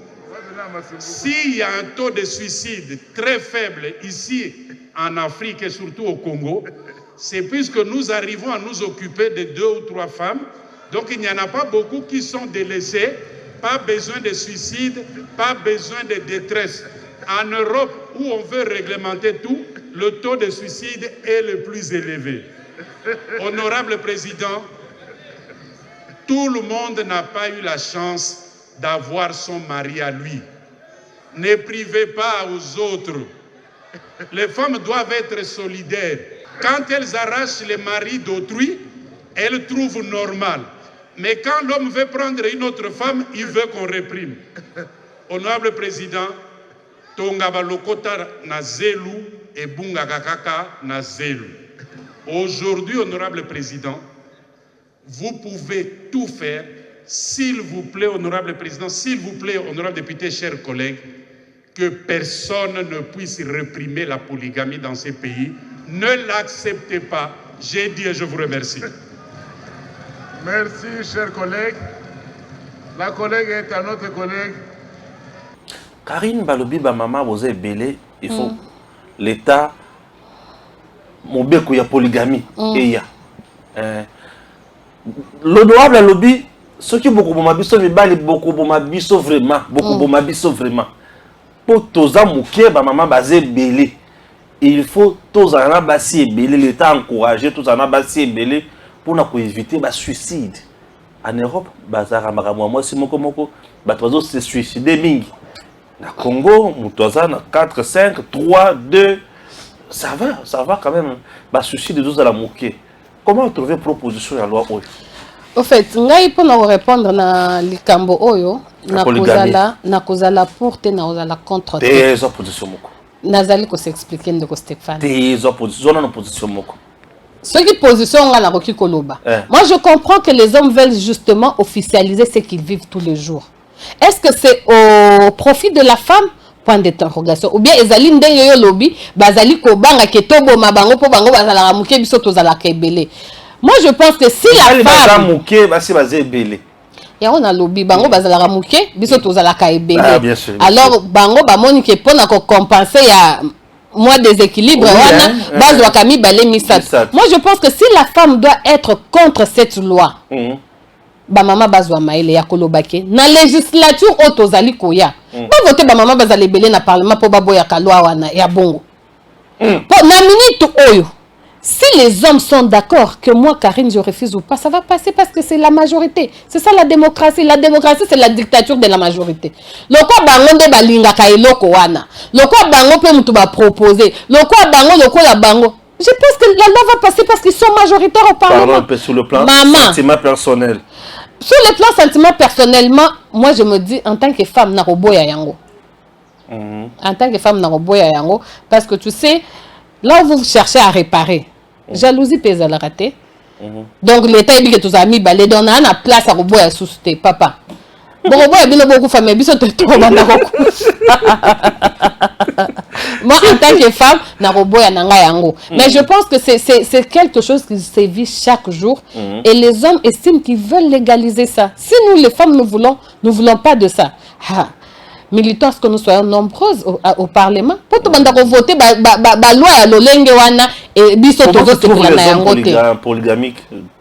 J: S'il y a un taux de suicide très faible ici en Afrique et surtout au Congo, c'est puisque nous arrivons à nous occuper de 2 ou 3 femmes. Donc il n'y en a pas beaucoup qui sont délaissées, pas besoin de suicide, pas besoin de détresse. En Europe, où on veut réglementer tout, le taux de suicide est le plus élevé. Honorable Président, tout le monde n'a pas eu la chance d'avoir son mari à lui. Ne privez pas aux autres. Les femmes doivent être solidaires. Quand elles arrachent les maris d'autrui, elles trouvent normal. Mais quand l'homme veut prendre une autre femme, il veut qu'on réprime. Honorable Président, Tongaba Lokota na zelu et Bunga Kakaka na zelu. Aujourd'hui, Honorable Président, vous pouvez tout faire. S'il vous plaît, Honorable Président, s'il vous plaît, Honorable Député, chers collègues, que personne ne puisse réprimer la polygamie dans ces pays. Ne l'acceptez pas. J'ai dit et je vous remercie.
K: Merci, chers collègues. La collègue est à notre collègue.
B: Karine Balobi, maman, vous êtes belé. Il faut l'État. Mon bec, il y a polygamie. Et il y a. L'honorable Balobi, ceux qui beaucoup m'abisso, mais bali beaucoup m'abisso vraiment. Beaucoup m'abisso vraiment. Pour tous les mouké, maman, basé belé. Il faut tous les bassi belé. L'État encouragé tous les bassi belé. Pour éviter le suicide. En Europe, moi, c'est moko se suicider mingi. Na Congo, mutoza na 4, 5, 3, 2. Ça va quand même. Le suicide de la moquée. Comment trouver proposition à la loi?
C: Au fait, ngai pour nous répondre na likambo oyo, na kozala pour te na kozala contre te.
B: Des oppositions moko.
C: Nazali ko s'expliquer ndeko Stéphane.
B: Des oppositions na opposition moko.
C: Ceux qui positionnent la Roki Koloba. Moi, je comprends que les hommes veulent justement officialiser ce qu'ils vivent tous les jours. Est-ce que c'est au profit de la femme? Point d'interrogation. Ou bien, ezali ndenge yo lobby, bazali ko banga ketobo mabango po bango bazala ramuke biso tozala kebele. Moi, je pense que si la femme
B: ramuke basi bazé belé.
C: Ya on a lobby bango bazala ramuke biso tozala kebele.
B: Ah, bien sûr.
C: Alors bango ba moni ke pona ko compenser ya moi déséquilibre, moi je pense que si la femme doit être contre cette loi, ba mama bazwa maile ya kolobake na législature otozali koya ba voter ba mama bazali belé na parlement po ba boya kalwa wana ya bongo po na minute oyo. Si les hommes sont d'accord que moi, Karine, je refuse ou pas, ça va passer parce que c'est la majorité. C'est ça la démocratie. La démocratie, c'est la dictature de la majorité. Le quoi bango de balinga kailoko wana. Le quoi bango peut nous proposer. Le quoi bango, le quoi la bango. Je pense que la loi va passer parce qu'ils sont majoritaires au Parlement.
B: Parlons un peu sur le plan sentiment personnel.
C: Sur le plan sentiment personnellement, moi je me dis en tant que femme, na roboya yango. En tant que femme, na roboya yango. Parce que tu sais, là où vous cherchez à réparer, jalousie pèse à la rater. Donc l'État dit que tous amis balé dans la place à robot à souster papa. Bon robot a bien beaucoup famille biso te trop banda beaucoup. Moi en tant que femme na robot ya nanga yango. Mais je pense que c'est quelque chose qui se vit chaque jour et les hommes estiment qu'ils veulent légaliser ça. Si nous les femmes nous voulons pas de ça. Militants que nous soyons nombreuses au Parlement pour tout le monde voter la loi à l'olenge wana et biso tozo se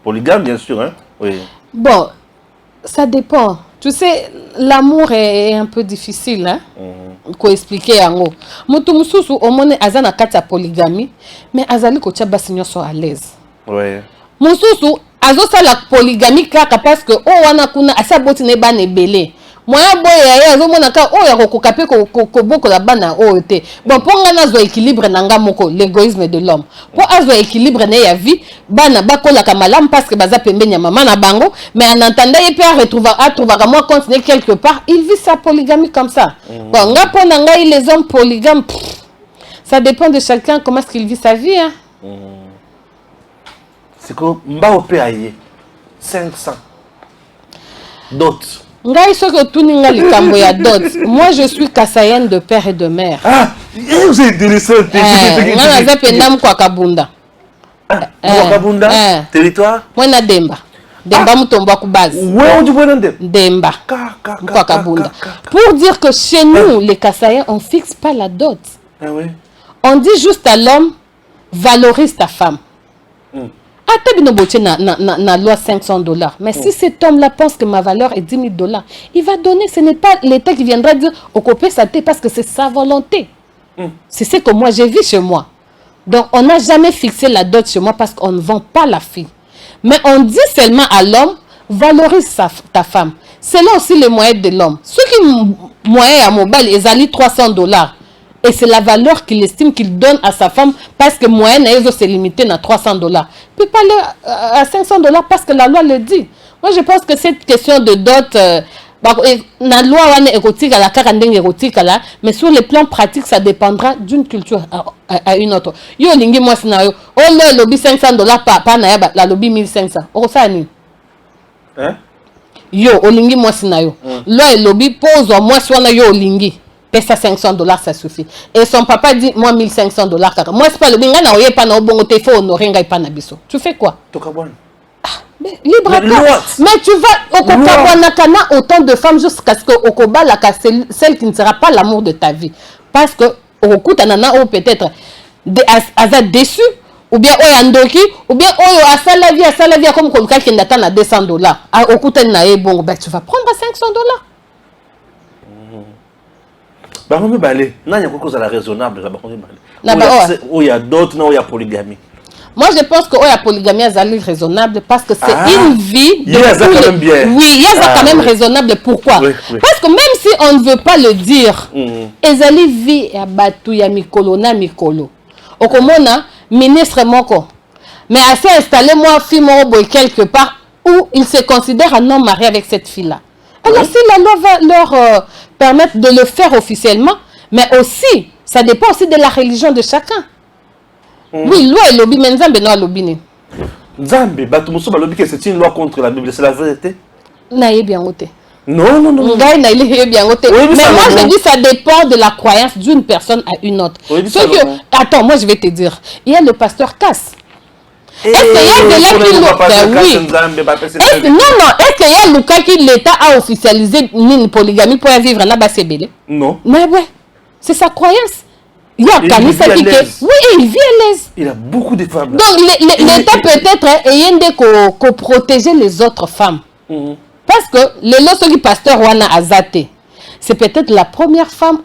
B: polygame bien sûr hein. Oui.
C: Bon, ça dépend. Tu sais, l'amour est un peu difficile hein. Ko expliquer yango. Mutu mususu omone azana kati ya polygamie mais azali ko tia basi nyonso à l'aise.
B: Ouais.
C: Mususu azosa la polygamie kaka parce que o wana kuna asaboti ne ba ne belé. Moi boya ya azomona ka o ya kokoka pe ko boko la bana o te. Bon pour nga nazo équilibre nanga moko l'égoïsme de l'homme. Pour azo équilibre na ya vie bana bakola ka malam parce que baza pembeni ya maman na bango mais en entendant il peut retrouver moi continuer quelque part, il vit sa polygamie comme ça. Bon nga pour nga les hommes polygames ça dépend de chacun comment est-ce qu'il vit sa vie hein.
B: C'est que mba opé aye 500 d'autres.
C: Moi je suis kassaïenne de père et de mère.
B: Ah, vous êtes intéressant.
C: Moi Wakabunda.
B: Territoire?
C: Moi na Demba. Demba Mutomba Kubaz. Demba. Pour dire que chez nous, les Kassaïens, on ne fixe pas la dot. On dit juste à l'homme, valorise ta femme. Na loi $500. Mais si cet homme-là pense que ma valeur est $10,000, il va donner. Ce n'est pas l'État qui viendra dire au copé sa tête parce que c'est sa volonté. C'est ce que moi j'ai vu chez moi. Donc on n'a jamais fixé la dot chez moi parce qu'on ne vend pas la fille. Mais on dit seulement à l'homme, valorise ta femme. C'est là aussi les moyens de l'homme. Ceux qui moyens à mobile, ils allient $300. Et c'est la valeur qu'il estime qu'il donne à sa femme parce que moyenne, c'est limité à $300. Il ne peut pas aller à $500 parce que la loi le dit. Moi, je pense que cette question de dot, la loi est érotique à la carandine érotique là, mais sur le plan pratique, ça dépendra d'une culture à une autre. Yo lingi moi scenario, oh le lobby $500 pas na la lobby 1500. Oh ça ni. Hein? Yo olingi moi scenario. Le lobby pose moi soit yo olingi. Pesa $500 ça suffit. Et son papa dit moi $1,500 kaka. Moi c'est pas le binga na oye pas na bongo te faut honorer ngai pas na biso. Tu fais quoi? Libre à toi. Mais tu vas au Kokabwanakana autant de femmes jusqu'à ce que Okoba la celle qui ne sera pas l'amour de ta vie. Parce que au tanana ou peut-être asa déçu ou bien oyandoki ou bien oyo asala vie comme quelqu'un qui n'attend à $200. Au kuta na bon ben tu vas prendre $500.
B: Bah on balé. Non, il y a quelque chose à raisonnable il y a d'autres, non, il y a polygamie.
C: Moi, je pense que la polygamie est raisonnable parce que c'est une vie.
B: Il y a quand même bien.
C: Oui, il y a quand même raisonnable. Pourquoi? Parce que même si on ne veut pas le dire, ezali vie ya batu ya mikolo na mikolo. Okomona ministre moko. Mais assez installé moi fille moko quelque part où il se considère un homme marié avec cette fille-là. Alors si la loi va leur permettre de le faire officiellement, mais aussi, ça dépend aussi de la religion de chacun. Oui, loi et lobby, mais Nzambe non lobby.
B: Nzambe, Batumuso lobby que c'est une loi contre la Bible, c'est la vérité.
C: Naïe bien ôté.
B: Non.
C: Naïe bien ôté. Mais moi je dis ça dépend de la croyance d'une personne à une autre. Attends, moi je vais te dire, il y a le pasteur Cass. Est-ce qu'il y a de là qui non, est-ce qu'il y a le cas qui l'État a officialisé une polygamie pour vivre là bas c'est belé?
B: Non.
C: Mais ouais, c'est sa croyance. Il y a Kanisa qui oui, il vit à l'aise.
B: Il a beaucoup de femmes.
C: Donc l'État peut-être ayant de protéger les autres femmes. Parce que le losoki pasteur wana azate. C'est peut-être la première femme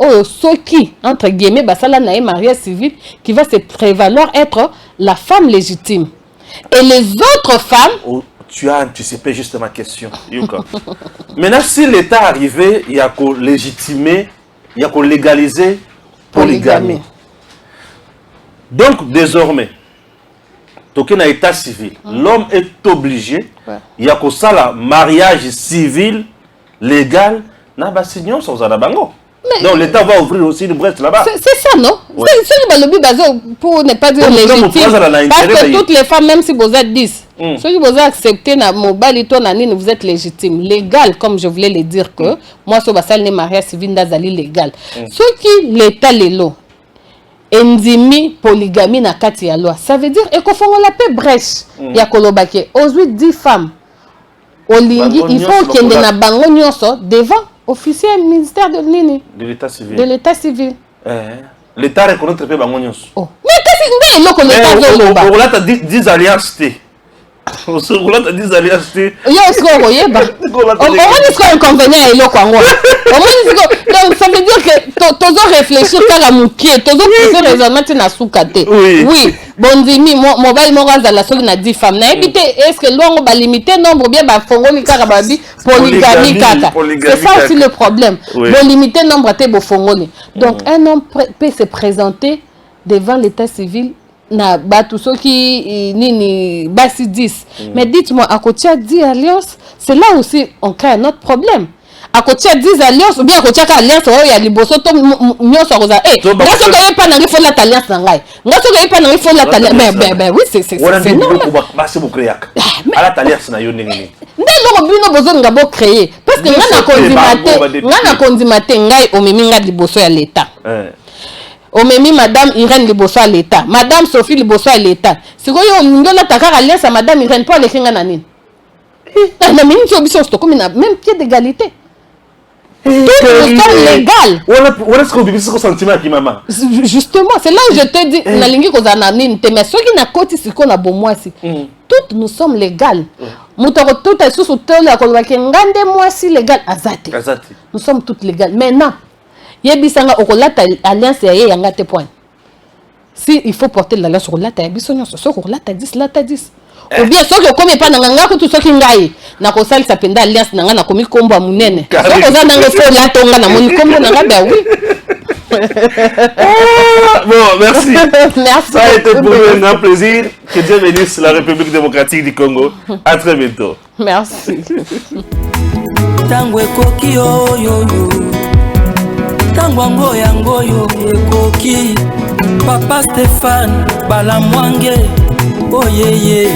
C: qui entre guillemets basala nae mariage civil qui va se prévaloir être la femme légitime. Et les autres femmes...
B: Tu as anticipé juste ma question. Maintenant, si l'État arrivait, il y a qu'à légitimer, il y a qu'à légaliser polygamie. Donc, désormais, dans l'état civil, l'homme est obligé, il y a qu'à ça, mariage civil, légal, donc l'État va ouvrir aussi une brèche là-bas.
C: C'est ça, non? C'est le lobby pour ne pas dire légitime. Parce que toutes les femmes, même si vous êtes 10, ceux qui vous acceptez na mobile vous êtes légitime. Légal, comme je voulais le dire que moi, ce basal ne mariage civil d'azali légal. Ceux qui l'État les lots, endimi polygamie na kati ya loi, ça veut dire et qu'on fait la paix brèche. Il y a kolobake. Aujourd'hui 10 femmes. Olingi, il faut qu'il y ait na bango nyonso devant officier ministère de l'Ini.
B: De l'état civil.
C: De l'état civil.
B: L'État reconnaît très peu bango nyonso.
C: Oh. Mais qu'est-ce que c'est que l'État
B: veut? On a 10 alliances. On a 10 alliances.
C: Yo, ce qu'on voyait, on dit qu'on inconvénient et l'autre. Donc ça veut dire que tu dois réfléchir à la moukier, tu dois poser raisonnement tu n'as soukate. Oui. Bon dimi mobile moraza la seule na 10 femmes. Na éviter est-ce que l'on va limiter nombre bien ba fongoli kaka babi polygamie kaka. C'est ça aussi le problème. Bon limiter nombre te bo fongoli. Donc un homme peut se présenter devant l'état civil na batu soki nini basi 10. Mais dites-moi à côté de 10 alliances, c'est là aussi on crée un autre problème. À côté de 10 alliances ou bien à côté de alliance il y a liboso to nyonso rosa ngaso ko pas na faut la alliance na ngai ngaso ko pas na faut la alliance ben oui c'est non
B: basi bu créer ala alliance na yo ndenge
C: ndelo bino bozo ngabo créer parce que ngana kondimate ngai o meminga liboso ya l'état. Omemi madame Irène liboso à l'état, madame Sophie liboso à l'état. Si vous avez un alliance à madame Irène pour les kinga nanine. Na mingi obiso comme na même pied d'égalité. Tout le temps légal.
B: Où est-ce qu'on vit ce sentiment qui maman?
C: Justement, c'est là où je te dis, na lingi ko za na nini te mais soki na koti siko na bomwasi. Toutes nous sommes légales. Mutoko tout est sous tole ya kolwa ke ngande mwasi légal azate. Nous sommes toutes légales. Maintenant, yebisanga okolata alliance ya ye yanga te point. Si il faut porter l'alliance sur lata bisonyo sur lata 10 lata 10. Ou bien ceux qui comme pas nanga ko tout ceux qui ngai na ko sali sapenda alliance nanga na komi kombo munene. So ko za nanga fo lata nga na moni kombo nanga ba oui.
B: Bon, merci.
C: Merci.
B: Ça a été pour nous un grand plaisir. Que Dieu bénisse la République démocratique du Congo. À très bientôt.
C: Merci.
A: Tango ekoki oyo tango yango yo ekoki Papa Stéphane Balamwange oyeye